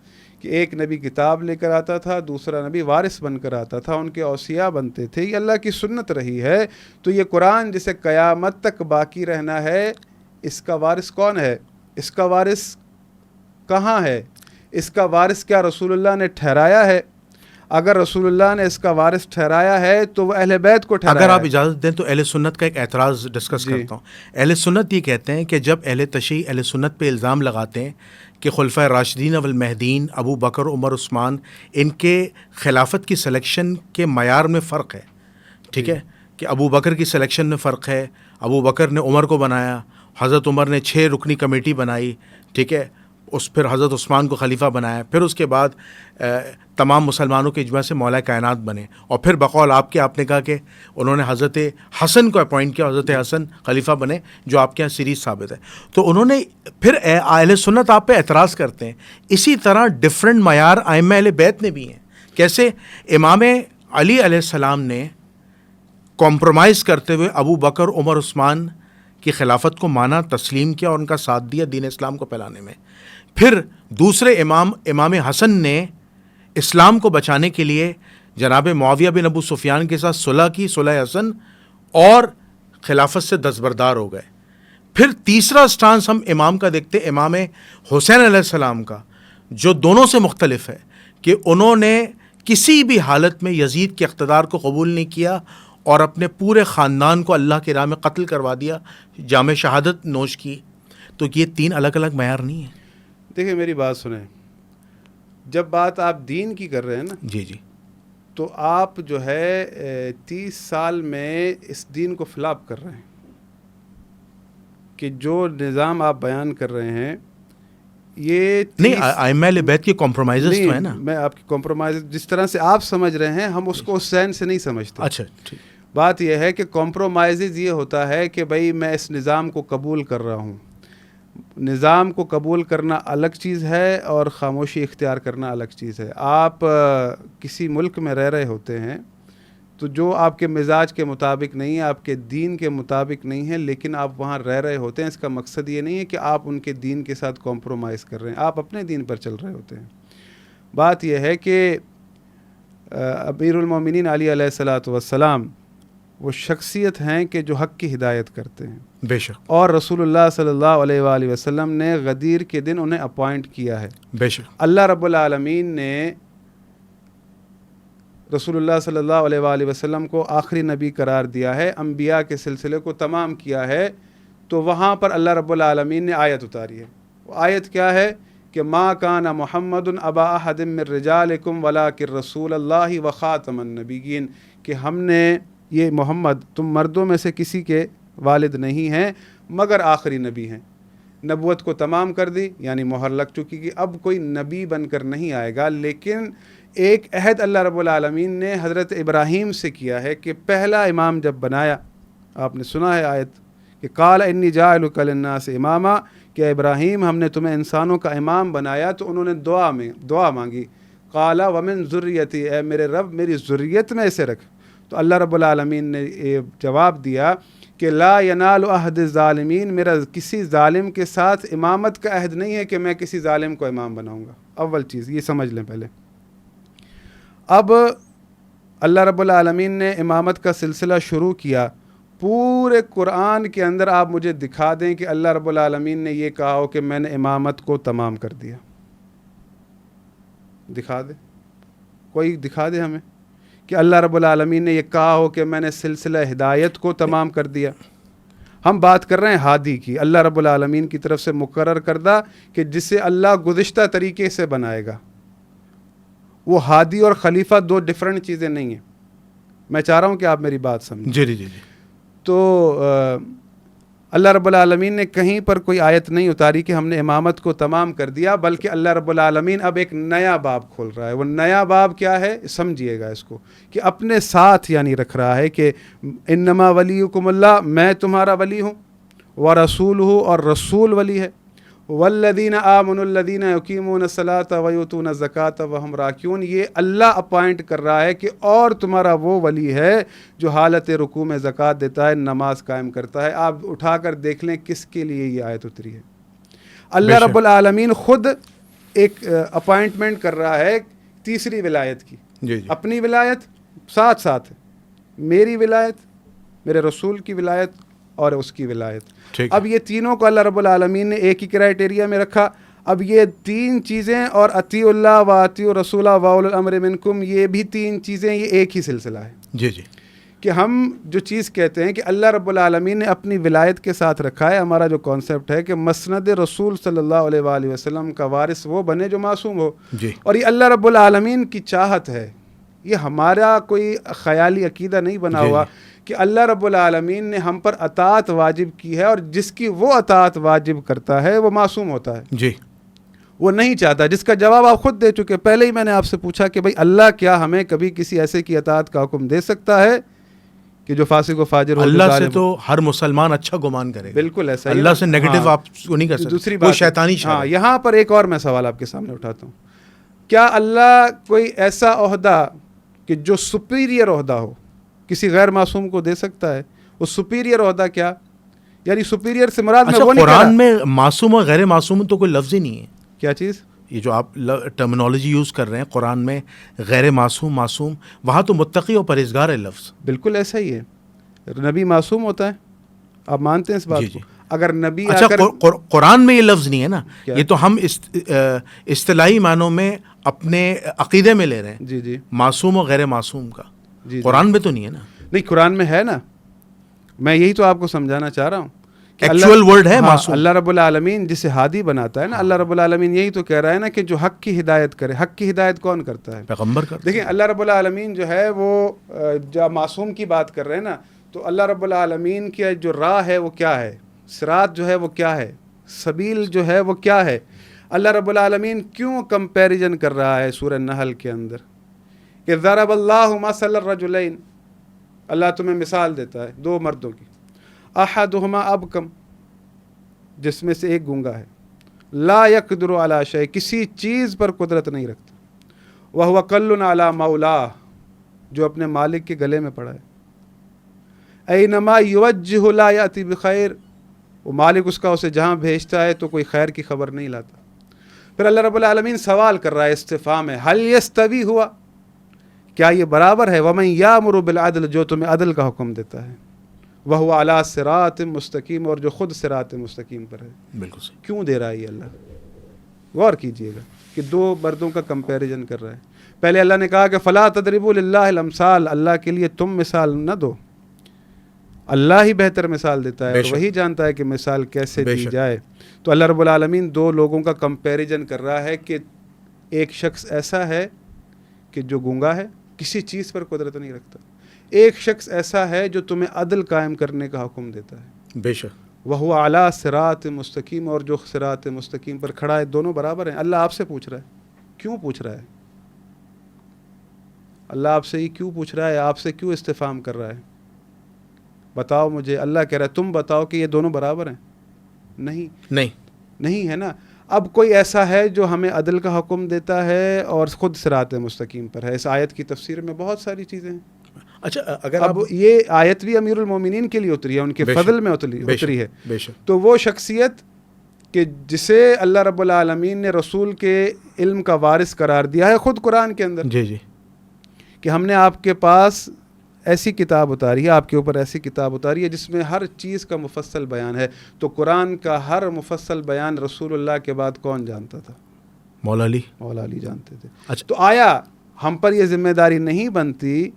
کہ ایک نبی کتاب لے کر آتا تھا، دوسرا نبی وارث بن کر آتا تھا، ان کے اوصیاء بنتے تھے، یہ اللہ کی سنت رہی ہے، تو یہ قرآن جسے قیامت تک باقی رہنا ہے، اس کا وارث کون ہے؟ اس کا وارث کہاں ہے؟ اس کا وارث کیا رسول اللہ نے ٹھہرایا ہے؟ اگر رسول اللہ نے اس کا وارث ٹھہرایا ہے تو وہ اہل بیت کو ٹھہرایا ہے۔ اگر آپ اجازت دیں تو اہل سنت کا ایک اعتراض ڈسکس کرتا ہوں۔ اہل سنت یہ کہتے ہیں کہ جب اہل تشیع اہل سنت پہ الزام لگاتے ہیں کہ خلفۂ راشدین والمہدیین ابو بکر عمر عثمان ان کے خلافت کی سلیکشن کے معیار میں فرق ہے، ٹھیک ہے، کہ ابو بکر کی سلیکشن میں فرق ہے، ابو بکر نے عمر کو بنایا، حضرت عمر نے 6 رکنی کمیٹی بنائی، ٹھیک ہے، پھر حضرت عثمان کو خلیفہ بنایا، پھر اس کے بعد تمام مسلمانوں کے اجماع سے مولا کائنات بنے، اور پھر بقول آپ نے کہا کہ انہوں نے حضرت حسن کو اپوائنٹ کیا، حضرت حسن خلیفہ بنے، جو آپ کے یہاں سیریز ثابت ہے۔ تو انہوں نے پھر اہل سنت آپ پہ اعتراض کرتے ہیں۔ اسی طرح ڈفرینٹ معیار ائمہ اہل بیت نے بھی ہیں۔ کیسے؟ امام علی علیہ السلام نے کمپرومائز کرتے ہوئے ابو بکر عمر عثمان کی خلافت کو مانا، تسلیم کیا اور ان کا ساتھ دیا دین اسلام کو پھیلانے میں۔ پھر دوسرے امام حسن نے اسلام کو بچانے کے لیے جناب معاویہ بن ابو سفیان کے ساتھ صلح کی، صلح حسن، اور خلافت سے دستبردار ہو گئے۔ پھر تیسرا سٹانس ہم امام کا دیکھتے، امام حسین علیہ السلام کا، جو دونوں سے مختلف ہے، کہ انہوں نے کسی بھی حالت میں یزید کے اقتدار کو قبول نہیں کیا اور اپنے پورے خاندان کو اللہ کی راہ میں قتل کروا دیا، جام شہادت نوش کی۔ تو یہ 3 الگ الگ معیار نہیں ہیں۔ دیکھیں میری بات سنیں، جب بات آپ دین کی کر رہے ہیں نا، جی جی، تو آپ جو ہے 30 سال میں اس دین کو فلاپ کر رہے ہیں، کہ جو نظام آپ بیان کر رہے ہیں یہ نہیں، ائمہ اہل بیت کے کمپرومائزز تو ہیں نا۔ میں آپ کی کمپرومائز جس طرح سے آپ سمجھ رہے ہیں ہم اس کو اس ذہن سے نہیں سمجھتے۔ اچھا ٹھیک۔ بات یہ ہے کہ کمپرومائزز یہ ہوتا ہے کہ بھائی میں اس نظام کو قبول کر رہا ہوں۔ نظام کو قبول کرنا الگ چیز ہے اور خاموشی اختیار کرنا الگ چیز ہے۔ آپ کسی ملک میں رہ رہے ہوتے ہیں تو جو آپ کے مزاج کے مطابق نہیں ہے، آپ کے دین کے مطابق نہیں ہے، لیکن آپ وہاں رہ رہے ہوتے ہیں، اس کا مقصد یہ نہیں ہے کہ آپ ان کے دین کے ساتھ کمپرومائز کر رہے ہیں، آپ اپنے دین پر چل رہے ہوتے ہیں۔ بات یہ ہے کہ امیر المومنین علی علیہ الصلاۃ والسلام وہ شخصیت ہیں کہ جو حق کی ہدایت کرتے ہیں، بے شک، اور رسول اللہ صلی اللہ علیہ وآلہ وسلم نے غدیر کے دن انہیں اپوائنٹ کیا ہے۔ بے شک، اللہ رب العالمین نے رسول اللہ صلی اللہ علیہ وآلہ وسلم کو آخری نبی قرار دیا ہے، انبیاء کے سلسلے کو تمام کیا ہے، تو وہاں پر اللہ رب العالمین نے آیت اتاری ہے۔ وہ آیت کیا ہے کہ ما کان محمد ابا احد من رجالکم ولکن رسول اللہ وخاتم النبیین، کہ ہم نے یہ محمد تم مردوں میں سے کسی کے والد نہیں ہیں مگر آخری نبی ہیں۔ نبوت کو تمام کر دی، یعنی مہر لگ چکی کہ اب کوئی نبی بن کر نہیں آئے گا، لیکن ایک عہد اللہ رب العالمین نے حضرت ابراہیم سے کیا ہے کہ پہلا امام جب بنایا، آپ نے سنا ہے آیت کہ قال انی جاعلک للناس اماما، کہ ابراہیم ہم نے تمہیں انسانوں کا امام بنایا، تو انہوں نے دعا مانگی، قال ومن ذریتی، اے میرے رب میری ذریت میں اسے رکھ۔ تو اللہ رب العالمین نے جواب دیا کہ لا ینال عہد الظالمین، میرا کسی ظالم کے ساتھ امامت کا عہد نہیں ہے کہ میں کسی ظالم کو امام بناؤں گا۔ اول چیز یہ سمجھ لیں پہلے۔ اب اللہ رب العالمین نے امامت کا سلسلہ شروع کیا، پورے قرآن کے اندر آپ مجھے دکھا دیں کہ اللہ رب العالمین نے یہ کہا ہو کہ میں نے امامت کو تمام کر دیا، دکھا دے، کوئی دکھا دے ہمیں کہ اللہ رب العالمین نے یہ کہا ہو کہ میں نے سلسلہ ہدایت کو تمام کر دیا۔ ہم بات کر رہے ہیں ہادی کی، اللہ رب العالمین کی طرف سے مقرر کردہ کہ جسے اللہ گزشتہ طریقے سے بنائے گا. وہ ہادی اور خلیفہ دو ڈفرینٹ چیزیں نہیں ہیں. میں چاہ رہا ہوں کہ آپ میری بات سمجھیں. جی جی جی جی. تو اللہ رب العالمین نے کہیں پر کوئی آیت نہیں اتاری کہ ہم نے امامت کو تمام کر دیا، بلکہ اللہ رب العالمین اب ایک نیا باب کھول رہا ہے. وہ نیا باب کیا ہے سمجھیے گا اس کو، کہ اپنے ساتھ یعنی رکھ رہا ہے کہ انما ولیکم اللہ، میں تمہارا ولی ہوں، ورسولہ، اور رسول ولی ہے، والذین آمنوا الذین یقیمون الصلاۃ ویؤتون الزکاۃ وہم راکعون. یہ اللہ اپوائنٹ کر رہا ہے کہ اور تمہارا وہ ولی ہے جو حالت رکوع میں زکوٰۃ دیتا ہے، نماز قائم کرتا ہے. آپ اٹھا کر دیکھ لیں کس کے لیے یہ آیت اتری ہے. اللہ رب العالمین خود ایک اپوائنٹمنٹ کر رہا ہے تیسری ولایت کی. جی جی. اپنی ولایت ساتھ ساتھ ہے، میری ولایت، میرے رسول کی ولایت اور اس کی ولایت. اب یہ تینوں کو اللہ رب العالمین نے ایک ہی کرائٹیریا میں رکھا. اب یہ تین چیزیں، اور اطیعوا اللہ و اطیعوا الرسول و اولو الامر منکم، یہ بھی تین چیزیں، یہ ایک ہی سلسلہ ہے. جی جی. کہ ہم جو چیز کہتے ہیں کہ اللہ رب العالمین نے اپنی ولایت کے ساتھ رکھا ہے، ہمارا جو کانسیپٹ ہے کہ مسند رسول صلی اللہ علیہ وآلہ وسلم کا وارث وہ بنے جو معصوم ہو. جی. اور یہ اللہ رب العالمین کی چاہت ہے، یہ ہمارا کوئی خیالی عقیدہ نہیں بنا ہوا کہ اللہ رب العالمین نے ہم پر اطاعت واجب کی ہے، اور جس کی وہ اطاعت واجب کرتا ہے وہ معصوم ہوتا ہے. جی. وہ نہیں چاہتا، جس کا جواب آپ خود دے چکے. پہلے ہی میں نے آپ سے پوچھا کہ بھائی اللہ کیا ہمیں کبھی کسی ایسے کی اطاعت کا حکم دے سکتا ہے کہ جو فاسق و فاجر ہو؟ اللہ سے تو ہر مسلمان اچھا گمان کرے گا. بالکل ایسا. اللہ سے نیگیٹو آپ کو نہیں کر سکتے. دوسری وہ بات شیطانی ہاں، یہاں پر ایک اور میں سوال آپ کے سامنے اٹھاتا ہوں. کیا اللہ کوئی ایسا عہدہ کہ جو سپیریئر عہدہ ہو کسی غیر معصوم کو دے سکتا ہے؟ وہ سپیریئر عہدہ کیا، یعنی سپیریئر سے مراد میں وہ نہیں. قرآن میں معصوم اور غیر معصوم تو کوئی لفظ ہی نہیں ہے. کیا چیز؟ یہ جو آپ ٹرمنالوجی یوز کر رہے ہیں قرآن میں، غیر معصوم، معصوم، وہاں تو متقی اور پرہیزگار ہے لفظ. بالکل ایسا ہی ہے. نبی معصوم ہوتا ہے، آپ مانتے ہیں اس بات کو؟ اگر نبی اچھا قرآن میں یہ لفظ نہیں ہے نا، یہ تو ہم اصطلاحی معنوں میں اپنے عقیدے میں لے رہے ہیں. جی جی. معصوم اور غیر معصوم کا جی قرآن میں تو نہیں ہے نا. نہیں، قرآن میں ہے نا. میں یہی تو آپ کو سمجھانا چاہ رہا ہوں. ایکچوئل ورڈ ہے معصوم. اللہ رب العالمین جسے ہادی بناتا ہے نا، اللہ رب العالمین یہی تو کہہ رہا ہے نا کہ جو حق کی ہدایت کرے. حق کی ہدایت کون کرتا ہے؟ پیغمبر کرتا ہے. دیکھیں اللہ رب العالمین جو ہے وہ جب معصوم کی بات کر رہے ہیں نا، تو اللہ رب العالمین کی جو راہ ہے وہ کیا ہے، صراط جو ہے وہ کیا ہے، سبیل جو ہے وہ کیا ہے. اللہ رب العالمین کیوں کمپیریزن کر رہا ہے سورہ نحل کے اندر کہ ضرب اللہ مثل الرجلین، اللہ تمہیں مثال دیتا ہے دو مردوں کی، احدہما ابکم، جس میں سے ایک گونگا ہے، لا یقدر علی شیء، کسی چیز پر قدرت نہیں رکھتا، وہو کل علی مولاہ، جو اپنے مالک کے گلے میں پڑا ہے، اینما یوجہ لا یاتی بخیر، وہ مالک اس کا اسے جہاں بھیجتا ہے تو کوئی خیر کی خبر نہیں لاتا. پھر اللہ رب العالمین سوال کر رہا ہے، استفہام ہے، هل یستوی ہوا، کیا یہ برابر ہے؟ ومن یامر بالعدل، جو تمہیں عدل کا حکم دیتا ہے، وہو علی صراط مستقیم، اور جو خود صراط مستقیم پر ہے. بالکل صحیح. کیوں دے رہا ہے یہ اللہ؟ غور کیجئے گا کہ دو مردوں کا کمپیریزن کر رہا ہے. پہلے اللہ نے کہا کہ فلا تضربوا للہ الامثال، اللہ کے لیے تم مثال نہ دو، اللہ ہی بہتر مثال دیتا ہے، وہی جانتا ہے کہ مثال کیسے دی جائے. تو اللہ رب العالمین دو لوگوں کا کمپیریزن کر رہا ہے کہ ایک شخص ایسا ہے کہ جو گونگا ہے، کسی چیز پر قدرت نہیں رکھتا، ایک شخص ایسا ہے جو تمہیں عدل قائم کرنے کا حکم دیتا ہے. بے شک. وہو اعلیٰ صراط مستقیم، اور جو صراط مستقیم پر کھڑا ہے. دونوں برابر ہیں. اللہ آپ سے پوچھ رہا ہے، کیوں پوچھ رہا ہے؟ اللہ آپ سے یہ کیوں پوچھ رہا ہے؟ آپ سے کیوں استفہام کر رہا ہے؟ بتاؤ مجھے. اللہ کہہ رہا ہے تم بتاؤ کہ یہ دونوں برابر ہیں. نہیں ہے نا. اب کوئی ایسا ہے جو ہمیں عدل کا حکم دیتا ہے اور خود صراط مستقیم پر ہے. اس آیت کی تفسیر میں بہت ساری چیزیں ہیں. اچھا اگر اب یہ آیت بھی امیر المومنین کے لیے اتری ہے، ان کے فضل میں اتری ہے. تو وہ شخصیت کہ جسے اللہ رب العالمین نے رسول کے علم کا وارث قرار دیا ہے خود قرآن کے اندر، جی جی، کہ ہم نے آپ کے پاس ایسی کتاب اتاری ہے، آپ کے اوپر ایسی کتاب اتاری ہے جس میں ہر چیز کا مفصل بیان ہے. تو قرآن کا ہر مفصل بیان رسول اللہ کے بعد کون جانتا تھا؟ مولا علی جانتے تھے. اچھا. تو آیا ہم پر یہ ذمہ داری نہیں بنتی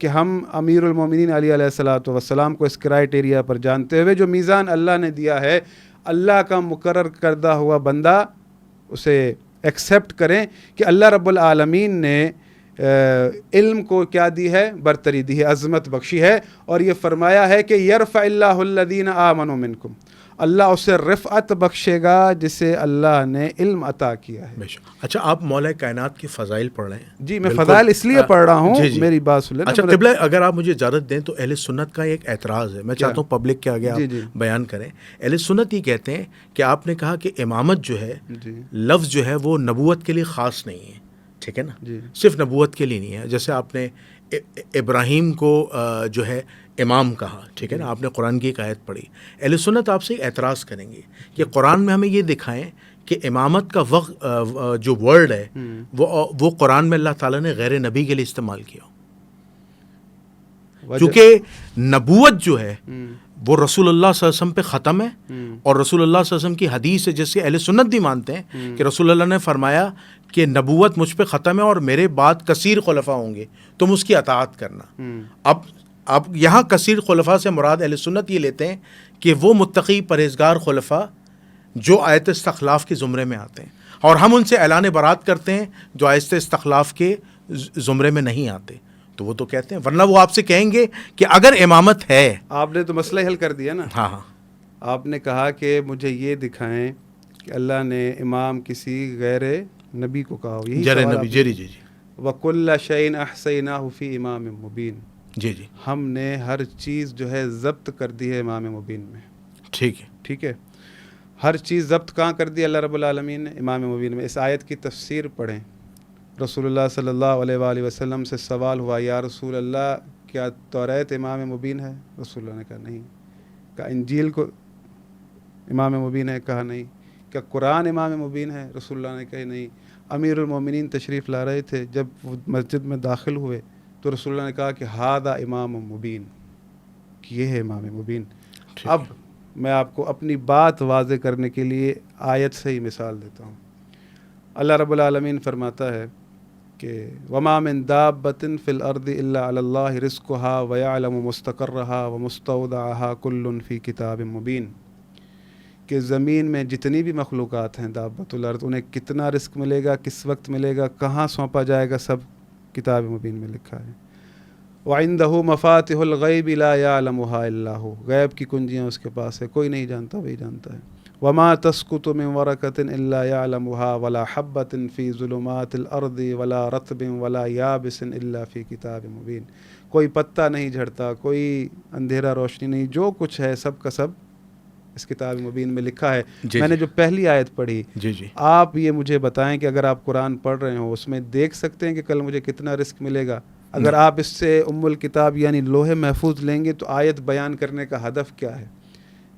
کہ ہم امیر المومنین علی علیہ الصلوۃ والسلام کو اس کرائٹیریا پر جانتے ہوئے جو میزان اللہ نے دیا ہے، اللہ کا مقرر کردہ ہوا بندہ اسے ایکسیپٹ کریں کہ اللہ رب العالمین نے علم کو کیا دی ہے؟ برتری دی ہے، عظمت بخشی ہے، اور یہ فرمایا ہے کہ یرفع اللہ الذین آمنوا منکم، اللہ اسے رفعت بخشے گا جسے اللہ نے علم عطا کیا ہے۔ اچھا، آپ مولا کائنات کے فضائل پڑھ رہے ہیں؟ جی، میں فضائل اس لیے پڑھ رہا ہوں، جی میری بات سن لیں۔ اچھا قبلہ، اگر آپ مجھے اجازت دیں تو اہل سنت کا ایک اعتراض ہے، میں چاہتا ہوں پبلک کے آگے آپ بیان کریں۔ اہل سنت یہ کہتے ہیں کہ آپ نے کہا کہ امامت جو ہے لفظ جو ہے وہ نبوت کے لیے خاص نہیں ہے، ٹھیک ہے نا، صرف نبوت کے لیے نہیں ہے۔ جیسے آپ نے ابراہیم کو جو ہے امام کہا، ٹھیک ہے نا، آپ نے قرآن کی ایک آیت پڑھی۔ اہل سنت آپ سے اعتراض کریں گے کہ قرآن میں ہمیں یہ دکھائیں کہ امامت کا وقت جو ورڈ ہے وہ قرآن میں اللہ تعالیٰ نے غیر نبی کے لیے استعمال کیا، کیونکہ نبوت جو ہے وہ رسول اللہ صلی اللہ علیہ وسلم پہ ختم ہے، اور رسول اللہ صلی اللہ علیہ وسلم کی حدیث ہے جس کے اہل سنت بھی مانتے ہیں کہ رسول اللہ نے فرمایا کہ نبوت مجھ پہ ختم ہے اور میرے بعد کثیر خلفاء ہوں گے، تم اس کی اطاعت کرنا۔ اب یہاں کثیر خلفاء سے مراد اہل سنت یہ لیتے ہیں کہ وہ متقی پرہیزگار خلفاء جو آیت استخلاف کے زمرے میں آتے ہیں، اور ہم ان سے اعلان برات کرتے ہیں جو آیت استخلاف کے زمرے میں نہیں آتے، تو وہ تو کہتے ہیں، ورنہ وہ آپ سے کہیں گے کہ اگر امامت ہے۔ آپ نے تو مسئلہ حل کر دیا نا۔ ہاں ہاں، آپ نے کہا کہ مجھے یہ دکھائیں کہ اللہ نے امام کسی غیر نبی کو کہا ہو، یہی جر سوال نبی، آپ جی جی جی وَكُلَّ شَيْءٍ أَحْصَيْنَاهُ فِي إِمَامٍ مُبِينٍ، جی جی، ہم نے ہر چیز جو ہے ضبط کر دی ہے امام مبین میں۔ ٹھیک ہے، ٹھیک ہے، ہر چیز ضبط کہاں کر دی اللہ رب العالمین نے؟ امام مبین میں۔ اس آیت کی تفسیر پڑھیں۔ رسول اللہ صلی اللہ علیہ وآلہ وسلم سے سوال ہوا، یا رسول اللہ کیا توریت امام مبین ہے؟ رسول اللہ نے کہا نہیں۔ کہا انجیل کو امام مبین ہے؟ کہا نہیں۔ کیا قرآن امام مبین ہے؟ رسول اللہ نے کہا نہیں۔ امیر المومنین تشریف لا رہے تھے، جب وہ مسجد میں داخل ہوئے تو رسول اللہ نے کہا کہ ہذا امام مبین، کہ یہ ہے امام مبین۔ اب میں آپ کو اپنی بات واضح کرنے کے لیے آیت سے ہی مثال دیتا ہوں۔ اللہ رب العالمین فرماتا ہے کہ وما من دابۃ فی الارض الا علی اللہ رزقها ویعلم مستقرها ومستودعها کل فی کتاب مبین، کہ زمین میں جتنی بھی مخلوقات ہیں دابۃ الارض، انہیں کتنا رزق ملے گا، کس وقت ملے گا، کہاں سونپا جائے گا، سب کتاب مبین میں لکھا ہے۔ وعنده مفاتح الغیب لا یعلمها الا هو، غیب کی کنجیاں اس کے پاس ہے، کوئی نہیں جانتا، وہی جانتا ہے۔ وما تسقط من ورقة الا يعلمها ولا حبة في ظلمات الارض ولا رطب ولا یابس الا في کتاب مبین، کوئی پتا نہیں جھڑتا، کوئی اندھیرا روشنی نہیں، جو کچھ ہے سب کا سب اس کتاب مبین میں لکھا ہے۔ میں نے جو پہلی آیت پڑھی، آپ یہ مجھے بتائیں کہ اگر آپ قرآن پڑھ رہے ہوں اس میں دیکھ سکتے ہیں کہ کل مجھے کتنا رزق ملے گا؟ اگر آپ اس سے ام الکتاب یعنی لوح محفوظ لیں گے تو آیت بیان کرنے کا ہدف کیا ہے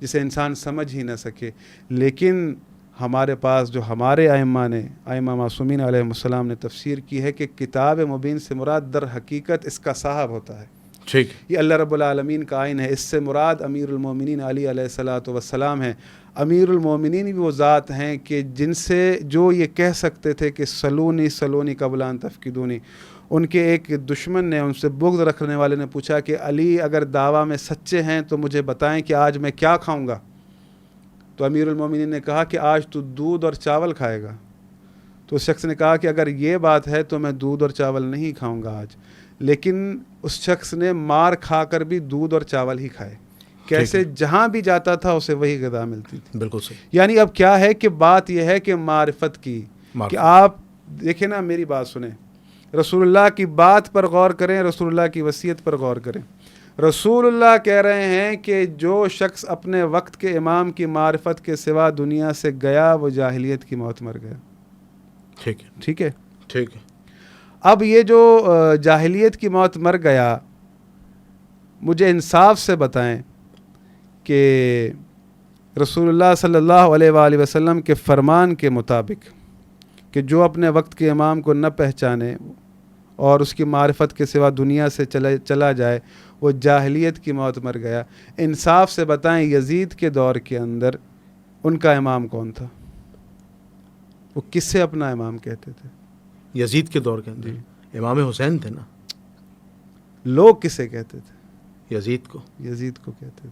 جسے انسان سمجھ ہی نہ سکے؟ لیکن ہمارے پاس جو ہمارے ائمہ نے، ائمہ معصومین علیہ السلام نے تفسیر کی ہے کہ کتاب مبین سے مراد در حقیقت اس کا صاحب ہوتا ہے، ٹھیک، یہ اللہ رب العالمین کا آئین ہے۔ اس سے مراد امیر المومنین علی علیہ الصلوۃ والسلام ہیں۔ امیر المومنین بھی وہ ذات ہیں کہ جن سے جو یہ کہہ سکتے تھے کہ سلونی سلونی قبل ان تفقدونی، ان کے ایک دشمن نے، ان سے بغض رکھنے والے نے پوچھا کہ علی اگر دعویٰ میں سچے ہیں تو مجھے بتائیں کہ آج میں کیا کھاؤں گا؟ تو امیر المومنین نے کہا کہ آج تو دودھ اور چاول کھائے گا۔ تو اس شخص نے کہا کہ اگر یہ بات ہے تو میں دودھ اور چاول نہیں کھاؤں گا آج، لیکن اس شخص نے مار کھا کر بھی دودھ اور چاول ہی کھائے۔ کیسے؟ جہاں بھی جاتا تھا اسے وہی غذا ملتی تھی۔ بالکل صحیح۔ یعنی اب کیا ہے کہ بات یہ ہے کہ معرفت کی، کہ آپ دیکھیں نا، میری بات سنیں، رسول اللہ کی بات پر غور کریں، رسول اللہ کی وصیت پر غور کریں۔ رسول اللہ کہہ رہے ہیں کہ جو شخص اپنے وقت کے امام کی معرفت کے سوا دنیا سے گیا وہ جاہلیت کی موت مر گیا۔ ٹھیک ہے، ٹھیک ہے، ٹھیک ہے۔ اب یہ جو جاہلیت کی موت مر گیا، مجھے انصاف سے بتائیں کہ رسول اللہ صلی اللہ علیہ وآلہ وسلم کے فرمان کے مطابق کہ جو اپنے وقت کے امام کو نہ پہچانے اور اس کی معرفت کے سوا دنیا سے چلا جائے وہ جاہلیت کی موت مر گیا، انصاف سے بتائیں یزید کے دور کے اندر ان کا امام کون تھا؟ وہ کس سے اپنا امام کہتے تھے؟ یزید کے دور کے اندر امام حسین تھے نا۔ لوگ کسے کہتے تھے؟ یزید کو. یزید کو کہتے تھے.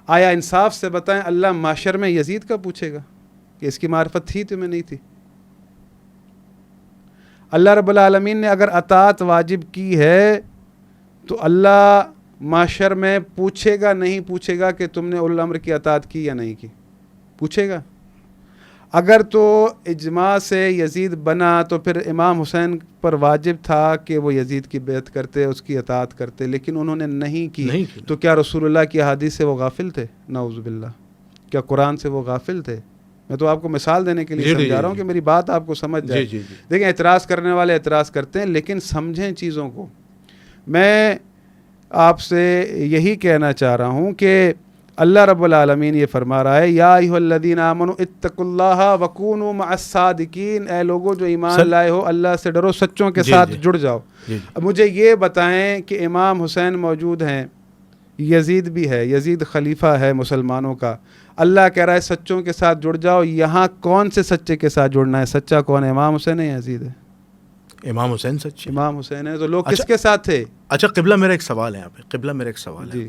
آیا انصاف سے بتائیں اللہ معاشر میں یزید کا پوچھے گا کہ اس کی معرفت تھی تمہیں نہیں تھی؟ اللہ رب العالمین نے اگر اطاعت واجب کی ہے تو اللہ معاشر میں پوچھے گا نہیں پوچھے گا کہ تم نے اولو الامر کی اطاعت کی یا نہیں کی؟ پوچھے گا. اگر تو اجماع سے یزید بنا تو پھر امام حسین پر واجب تھا کہ وہ یزید کی بیعت کرتے، اس کی اطاعت کرتے، لیکن انہوں نے نہیں کی. تو کیا رسول اللہ کی احادیث سے وہ غافل تھے؟ نعوذ باللہ. کیا قرآن سے وہ غافل تھے؟ میں تو آپ کو مثال دینے کے لیے سمجھا رہا ہوں کہ میری بات آپ کو سمجھ جائے. دیکھیں اعتراض کرنے والے اعتراض کرتے ہیں لیکن سمجھیں چیزوں کو. میں آپ سے یہی کہنا چاہ رہا ہوں کہ اللہ رب العالمین یہ فرما رہا ہے یا ایھا الذین آمنوا اتقوا اللہ وکونوا مع الصادقین، اے لوگوں جو ایمان لائے ہو اللہ سے ڈرو، سچوں کے ساتھ جڑ جاؤ. اب مجھے یہ بتائیں کہ امام حسین موجود ہیں، یزید بھی ہے، یزید خلیفہ ہے مسلمانوں کا، اللہ کہہ رہا ہے سچوں کے ساتھ جڑ جاؤ. یہاں کون سے سچے کے ساتھ جڑنا ہے؟ سچا کون ہے؟ امام حسین ہے یا یزید ہے؟ امام حسین سچے. امام حسین ہے. تو لوگ کس کے ساتھ تھے؟ اچھا قبلہ میرا ایک سوال ہے یہاں پہ، قبلہ میرا ایک سوال ہے.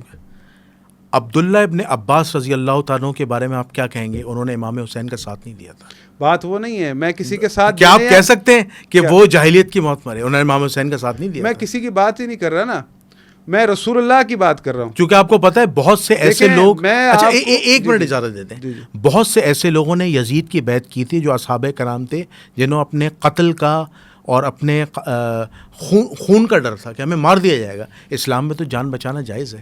عبداللہ ابن عباس رضی اللہ تعالیٰ کے بارے میں آپ کیا کہیں گے؟ انہوں نے امام حسین کا ساتھ نہیں دیا تھا. بات وہ نہیں ہے. میں کسی کے ساتھ کیا آپ کہہ سکتے ہیں کہ وہ جاہلیت کی موت مرے؟ انہوں نے امام حسین کا ساتھ نہیں دیا. میں کسی کی بات ہی نہیں کر رہا نا، میں رسول اللہ کی بات کر رہا ہوں. کیونکہ آپ کو پتہ ہے بہت سے ایسے لوگ، اچھا ایک منٹ اجازت دیتے ہیں، بہت سے ایسے لوگوں نے یزید کی بیعت کی تھی جو اصحاب کرام تھے، جنہوں اپنے قتل کا اور اپنے خون کا ڈر تھا کہ ہمیں مار دیا جائے گا. اسلام میں تو جان بچانا جائز ہے.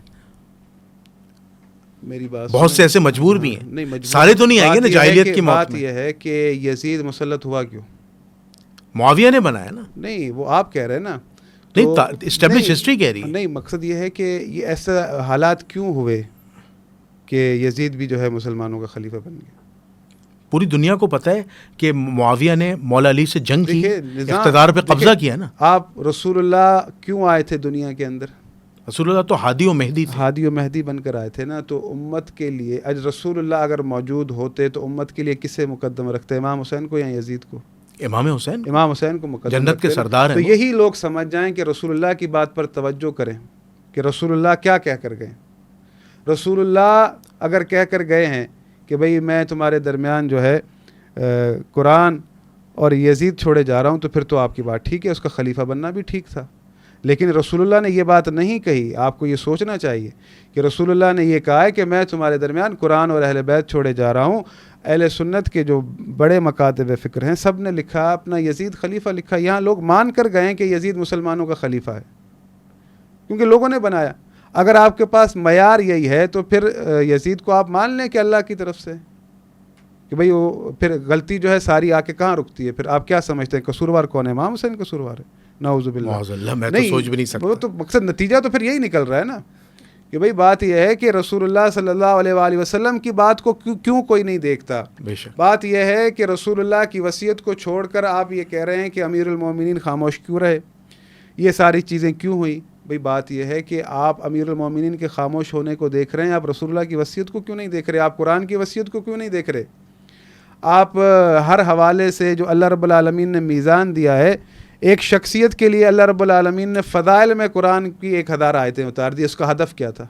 میری بات بہت سے ایسے مجبور بھی ہیں، سارے تو نہیں آئیں گے نا جاہلیت کی موت میں. بات یہ ہے کہ یزید مسلط ہوا کیوں؟ معاویہ نے بنایا نا. نہیں وہ آپ کہہ رہے ہیں نا، نہیں اسٹیبلش ہسٹری کہہ رہی ہے. نہیں مقصد یہ ہے کہ یہ ایسا حالات کیوں ہوئے کہ یزید بھی جو ہے مسلمانوں کا خلیفہ بن گیا. پوری دنیا کو پتہ ہے کہ معاویہ نے مولا علی سے جنگ کی، اقتدار پہ قبضہ کیا نا. آپ رسول اللہ کیوں آئے تھے دنیا کے اندر؟ رسول اللہ تو ہادی و مہدی تھے. ہادی و مہدی بن کر آئے تھے نا. تو امت کے لیے رسول اللہ اگر موجود ہوتے تو امت کے لیے کسے مقدم رکھتے؟ امام حسین کو یا یزید کو؟ امام حسین. امام حسین کو مقدم، جنت کے سردار ہیں. تو یہی لوگ سمجھ جائیں کہ رسول اللہ کی بات پر توجہ کریں کہ رسول اللہ کیا کہہ کر گئے. رسول اللہ اگر کہہ کر گئے ہیں کہ بھئی میں تمہارے درمیان جو ہے قرآن اور یزید چھوڑے جا رہا ہوں، تو پھر تو آپ کی بات ٹھیک ہے، اس کا خلیفہ بننا بھی ٹھیک تھا. لیکن رسول اللہ نے یہ بات نہیں کہی. آپ کو یہ سوچنا چاہیے کہ رسول اللہ نے یہ کہا ہے کہ میں تمہارے درمیان قرآن اور اہل بیت چھوڑے جا رہا ہوں. اہل سنت کے جو بڑے مکاتب فکر ہیں سب نے لکھا، اپنا یزید خلیفہ لکھا. یہاں لوگ مان کر گئے کہ یزید مسلمانوں کا خلیفہ ہے کیونکہ لوگوں نے بنایا. اگر آپ کے پاس معیار یہی ہے تو پھر یزید کو آپ مان لیں کہ اللہ کی طرف سے، کہ بھئی وہ پھر غلطی جو ہے ساری آ کے کہاں رکتی ہے؟ پھر آپ کیا سمجھتے ہیں قصوروار کون ہے؟ امام حسین قصوروار ہے. نعوذ باللہ. میں تو سوچ بھی نہیں سکتا. وہ تو مقصد نتیجہ تو پھر یہی نکل رہا ہے نا کہ بھئی بات یہ ہے کہ رسول اللہ صلی اللہ علیہ وآلہ وسلم کی بات کو کیوں کوئی نہیں دیکھتا. بات یہ ہے کہ رسول اللہ کی وصیت کو چھوڑ کر آپ یہ کہہ رہے ہیں کہ امیر المومنین خاموش کیوں رہے، یہ ساری چیزیں کیوں ہوئی. بھئی بات یہ ہے کہ آپ امیر المومنین کے خاموش ہونے کو دیکھ رہے ہیں، آپ رسول اللہ کی وصیت کو کیوں نہیں دیکھ رہے؟ آپ قرآن کی وصیت کو کیوں نہیں دیکھ رہے؟ آپ ہر حوالے سے جو اللہ رب العالمین نے میزان دیا ہے، ایک شخصیت کے لیے اللہ رب العالمین نے فضائل میں قرآن کی 1000 آیتیں اتار دی. اس کا ہدف کیا تھا؟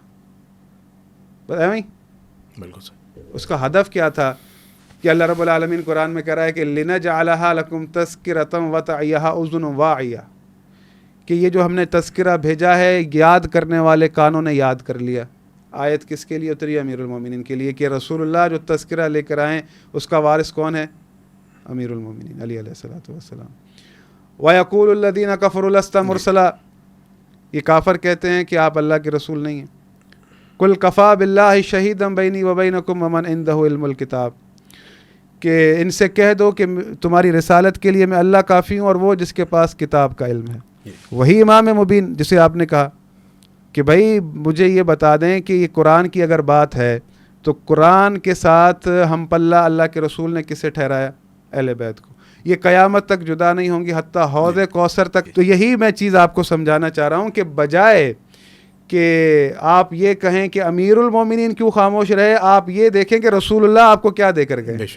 بالکل صحیح. اس کا ہدف کیا تھا کہ اللہ رب العالمین قرآن میں کہہ رہا ہے کہ لِنَجْعَلَهَا لَكُمْ تَذْكِرَةً وَتَعِيَهَا أُذُنٌ وَاعِيَةٌ، کہ یہ جو ہم نے تذکرہ بھیجا ہے یاد کرنے والے کانوں نے یاد کر لیا. آیت کس کے لیے اتری؟ امیر المومنین کے لیے کہ رسول اللہ جو تذکرہ لے کر آئیں اس کا وارث کون ہے؟ امیر المومنین علی علیہ الصلوۃ والسلام. وَيَقُولُ الَّذِينَ كَفَرُوا لَسْتَ مُرْسَلًا، یہ کافر کہتے ہیں کہ آپ اللہ کے رسول نہیں ہیں. قُلْ كَفَىٰ بِاللَّهِ شَهِيدًا بَيْنِي وَبَيْنَكُمْ وَمَنْ عِندَهُ عِلْمُ الْكِتَابِ، کہ ان سے کہہ دو کہ تمہاری رسالت کے لیے میں اللہ کافی ہوں اور وہ جس کے پاس کتاب کا علم ہے. وہی امام مبین جسے آپ نے کہا کہ بھائی مجھے یہ بتا دیں کہ یہ قرآن کی اگر بات ہے تو قرآن کے ساتھ ہم پلہ اللہ کے رسول نے کسے ٹھہرایا؟ اہل بیت کو. یہ قیامت تک جدا نہیں ہوں گی حتیٰ حوض کوثر تک. تو یہی میں چیز آپ کو سمجھانا چاہ رہا ہوں کہ بجائے کہ آپ یہ کہیں کہ امیر المومنین کیوں خاموش رہے، آپ یہ دیکھیں کہ رسول اللہ آپ کو کیا دے کر گئے.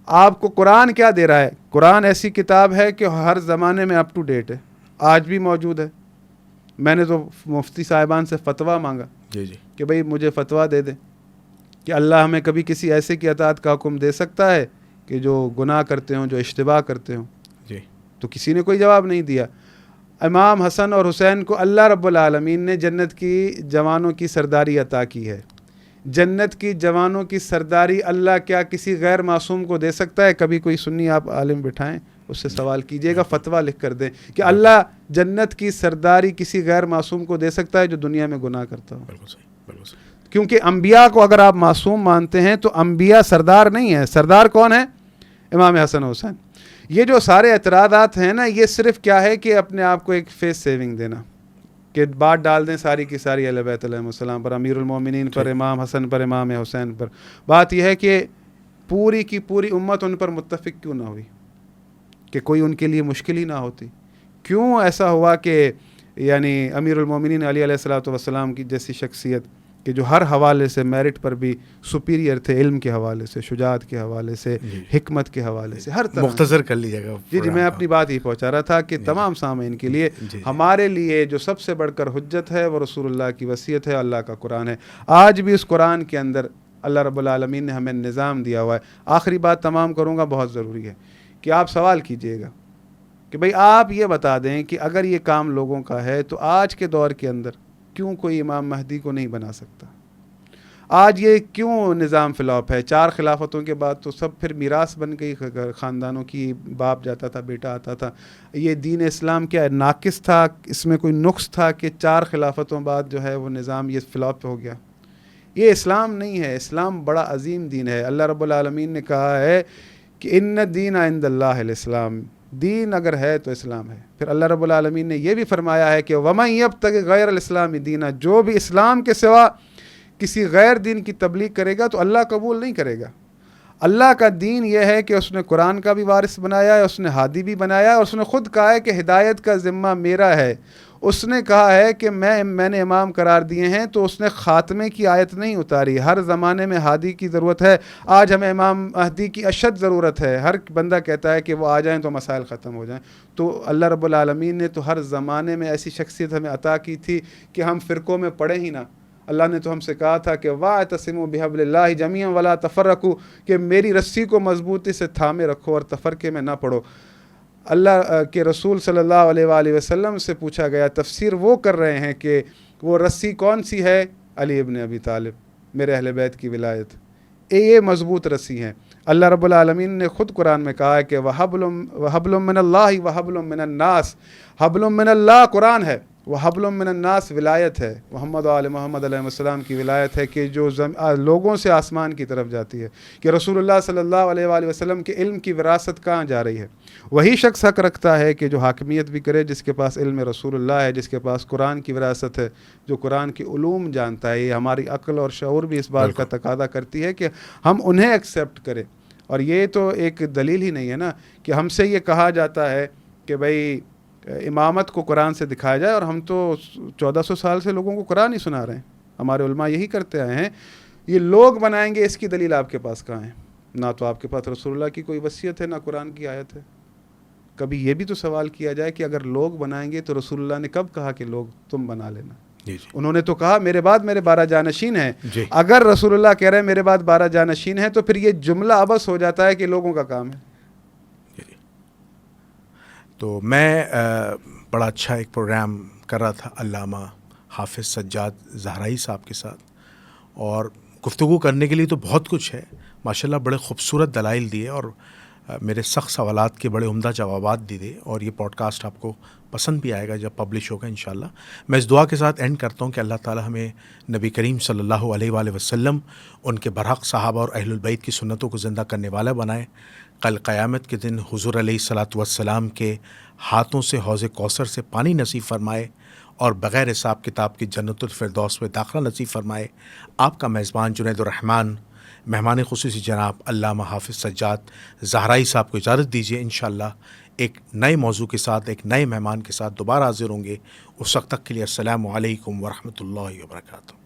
آپ کو قرآن کیا دے رہا ہے؟ قرآن ایسی کتاب ہے کہ ہر زمانے میں اپ ٹو ڈیٹ ہے، آج بھی موجود ہے. میں نے تو مفتی صاحبان سے فتویٰ مانگا جی جی کہ بھئی مجھے فتویٰ دے دیں کہ اللہ ہمیں کبھی کسی ایسے کی اطاعت کا حکم دے سکتا ہے کہ جو گناہ کرتے ہوں، جو اشتباہ کرتے ہوں. جی تو کسی نے کوئی جواب نہیں دیا. امام حسن اور حسین کو اللہ رب العالمین نے جنت کی جوانوں کی سرداری عطا کی ہے. جنت کی جوانوں کی سرداری اللہ کیا کسی غیر معصوم کو دے سکتا ہے؟ کبھی کوئی سنی آپ عالم بٹھائیں، اس سے سوال کیجئے گا، فتویٰ لکھ کر دیں کہ اللہ جنت کی سرداری کسی غیر معصوم کو دے سکتا ہے جو دنیا میں گناہ کرتا ہو. بالکل صحیح، بالکل صحیح. کیونکہ انبیاء کو اگر آپ معصوم مانتے ہیں تو انبیاء سردار نہیں ہیں. سردار کون ہے؟ امام حسن و حسین. یہ جو سارے اعتراضات ہیں نا، یہ صرف کیا ہے کہ اپنے آپ کو ایک فیس سیونگ دینا، کہ بات ڈال دیں ساری کی ساری اہل بیت علیہ السلام پر، امیر المومنین پر، امام حسن پر، امام حسین پر. بات یہ ہے کہ پوری کی پوری امت ان پر متفق کیوں نہ ہوئی، کہ کوئی ان کے لیے مشکل ہی نہ ہوتی. کیوں ایسا ہوا کہ یعنی امیر المومنین علی علیہ الصلوۃ والسلام کی جیسی شخصیت کہ جو ہر حوالے سے میرٹ پر بھی سپیریئر تھے، علم کے حوالے سے، شجاعت کے حوالے سے، حکمت کے حوالے سے، ہر طرح. مختصر کر لیجیے گا. جی میں اپنی بات ہی پہنچا رہا تھا کہ تمام سامعین کے لیے ہمارے لیے جو سب سے بڑھ کر حجت ہے وہ رسول اللہ کی وصیت ہے، اللہ کا قرآن ہے. آج بھی اس قرآن کے اندر اللہ رب العالمین نے ہمیں نظام دیا ہوا ہے. آخری بات تمام کروں گا، بہت ضروری ہے کہ آپ سوال کیجئے گا کہ بھئی آپ یہ بتا دیں کہ اگر یہ کام لوگوں کا ہے تو آج کے دور کے اندر کیوں کوئی امام مہدی کو نہیں بنا سکتا؟ آج یہ کیوں نظام فلاپ ہے؟ 4 خلافتوں کے بعد تو سب پھر میراث بن گئی خاندانوں کی، باپ جاتا تھا، بیٹا آتا تھا. یہ دین اسلام کیا ناقص تھا؟ اس میں کوئی نقص تھا کہ 4 خلافتوں بعد جو ہے وہ نظام یہ فلاپ ہو گیا؟ یہ اسلام نہیں ہے. اسلام بڑا عظیم دین ہے. اللہ رب العالمین نے کہا ہے کہ ان الدین عند اللہ الاسلام، دین اگر ہے تو اسلام ہے. پھر اللہ رب العالمین نے یہ بھی فرمایا ہے کہ ومن یبتغی غیر الاسلام دینا، جو بھی اسلام کے سوا کسی غیر دین کی تبلیغ کرے گا تو اللہ قبول نہیں کرے گا. اللہ کا دین یہ ہے کہ اس نے قرآن کا بھی وارث بنایا ہے، اس نے ہادی بھی بنایا ہے، اور اس نے خود کہا ہے کہ ہدایت کا ذمہ میرا ہے. اس نے کہا ہے کہ میں نے امام قرار دیے ہیں، تو اس نے خاتمے کی آیت نہیں اتاری. ہر زمانے میں ہادی کی ضرورت ہے. آج ہمیں امام مہدی کی اشد ضرورت ہے. ہر بندہ کہتا ہے کہ وہ آ جائیں تو مسائل ختم ہو جائیں. تو اللہ رب العالمین نے تو ہر زمانے میں ایسی شخصیت ہمیں عطا کی تھی کہ ہم فرقوں میں پڑے ہی نہ. اللہ نے تو ہم سے کہا تھا کہ واعتصموا بحبل اللہ جمیعا ولا تفرقوا، کہ میری رسی کو مضبوطی سے تھامے رکھو اور تفرقے میں نہ پڑو. اللہ کے رسول صلی اللہ علیہ وآلہ وسلم سے پوچھا گیا، تفسیر وہ کر رہے ہیں کہ وہ رسی کون سی ہے؟ علی ابن ابی طالب، میرے اہل بیت کی ولایت. یہ مضبوط رسی ہیں. اللہ رب العالمین نے خود قرآن میں کہا ہے کہ وَحَبْلٌ مِّنَ اللَّهِ وَحَبْلٌ مِّنَ النَّاسِ. حبل من اللہ قرآن ہے، وحبل من الناس ولایت ہے، محمد و آل محمد علیہ السلام کی ولایت ہے کہ جو لوگوں سے آسمان کی طرف جاتی ہے. کہ رسول اللہ صلی اللہ علیہ وآلہ وسلم کے علم کی وراثت کہاں جا رہی ہے؟ وہی شخص حق رکھتا ہے کہ جو حاکمیت بھی کرے، جس کے پاس علم رسول اللہ ہے، جس کے پاس قرآن کی وراثت ہے، جو قرآن کی علوم جانتا ہے. یہ ہماری عقل اور شعور بھی اس بات کا تقاضا کرتی ہے کہ ہم انہیں ایکسیپٹ کریں. اور یہ تو ایک دلیل ہی نہیں ہے نا کہ ہم سے یہ کہا جاتا ہے کہ بھئی امامت کو قرآن سے دکھایا جائے، اور ہم تو 1400 سال سے لوگوں کو قرآن ہی سنا رہے ہیں. ہمارے علماء یہی کرتے آئے ہیں. یہ لوگ بنائیں گے، اس کی دلیل آپ کے پاس کہاں ہے؟ نہ تو آپ کے پاس رسول اللہ کی کوئی وصیت ہے، نہ قرآن کی آیت ہے. کبھی یہ بھی تو سوال کیا جائے کہ اگر لوگ بنائیں گے تو رسول اللہ نے کب کہا کہ لوگ تم بنا لینا؟ انہوں نے تو کہا میرے بعد میرے 12 جانشین ہیں. اگر رسول اللہ کہہ رہے ہیں میرے بعد 12 جانشین ہیں، تو پھر یہ جملہ عبث ہو جاتا ہے کہ لوگوں کا کام ہے. تو میں بڑا اچھا ایک پروگرام کر رہا تھا علامہ حافظ سجاد زہرائی صاحب کے ساتھ، اور گفتگو کرنے کے لیے تو بہت کچھ ہے ماشاءاللہ. بڑے خوبصورت دلائل دیے اور میرے سخت سوالات کے بڑے عمدہ جوابات دیے، اور یہ پوڈ کاسٹ آپ کو پسند بھی آئے گا جب پبلش ہوگا انشاءاللہ. میں اس دعا کے ساتھ اینڈ کرتا ہوں کہ اللہ تعالی ہمیں نبی کریم صلی اللہ علیہ وآلہ وسلم، ان کے برحق صحابہ اور اہل البیت کی سنتوں کو زندہ کرنے والا بنائے. کل قیامت کے دن حضور علیہ الصلاۃ والسلام کے ہاتھوں سے حوض کوثر سے پانی نصیب فرمائے، اور بغیر حساب کتاب کی جنت الفردوس میں داخلہ نصیب فرمائے. آپ کا میزبان جنید الرحمن، مہمان خصوصی جناب علامہ حافظ سجاد زہرائی صاحب کو اجازت دیجیے. انشاءاللہ ایک نئے موضوع کے ساتھ، ایک نئے مہمان کے ساتھ دوبارہ حاضر ہوں گے. اس وقت تک کے لیے السلام علیکم ورحمۃ اللہ وبرکاتہ.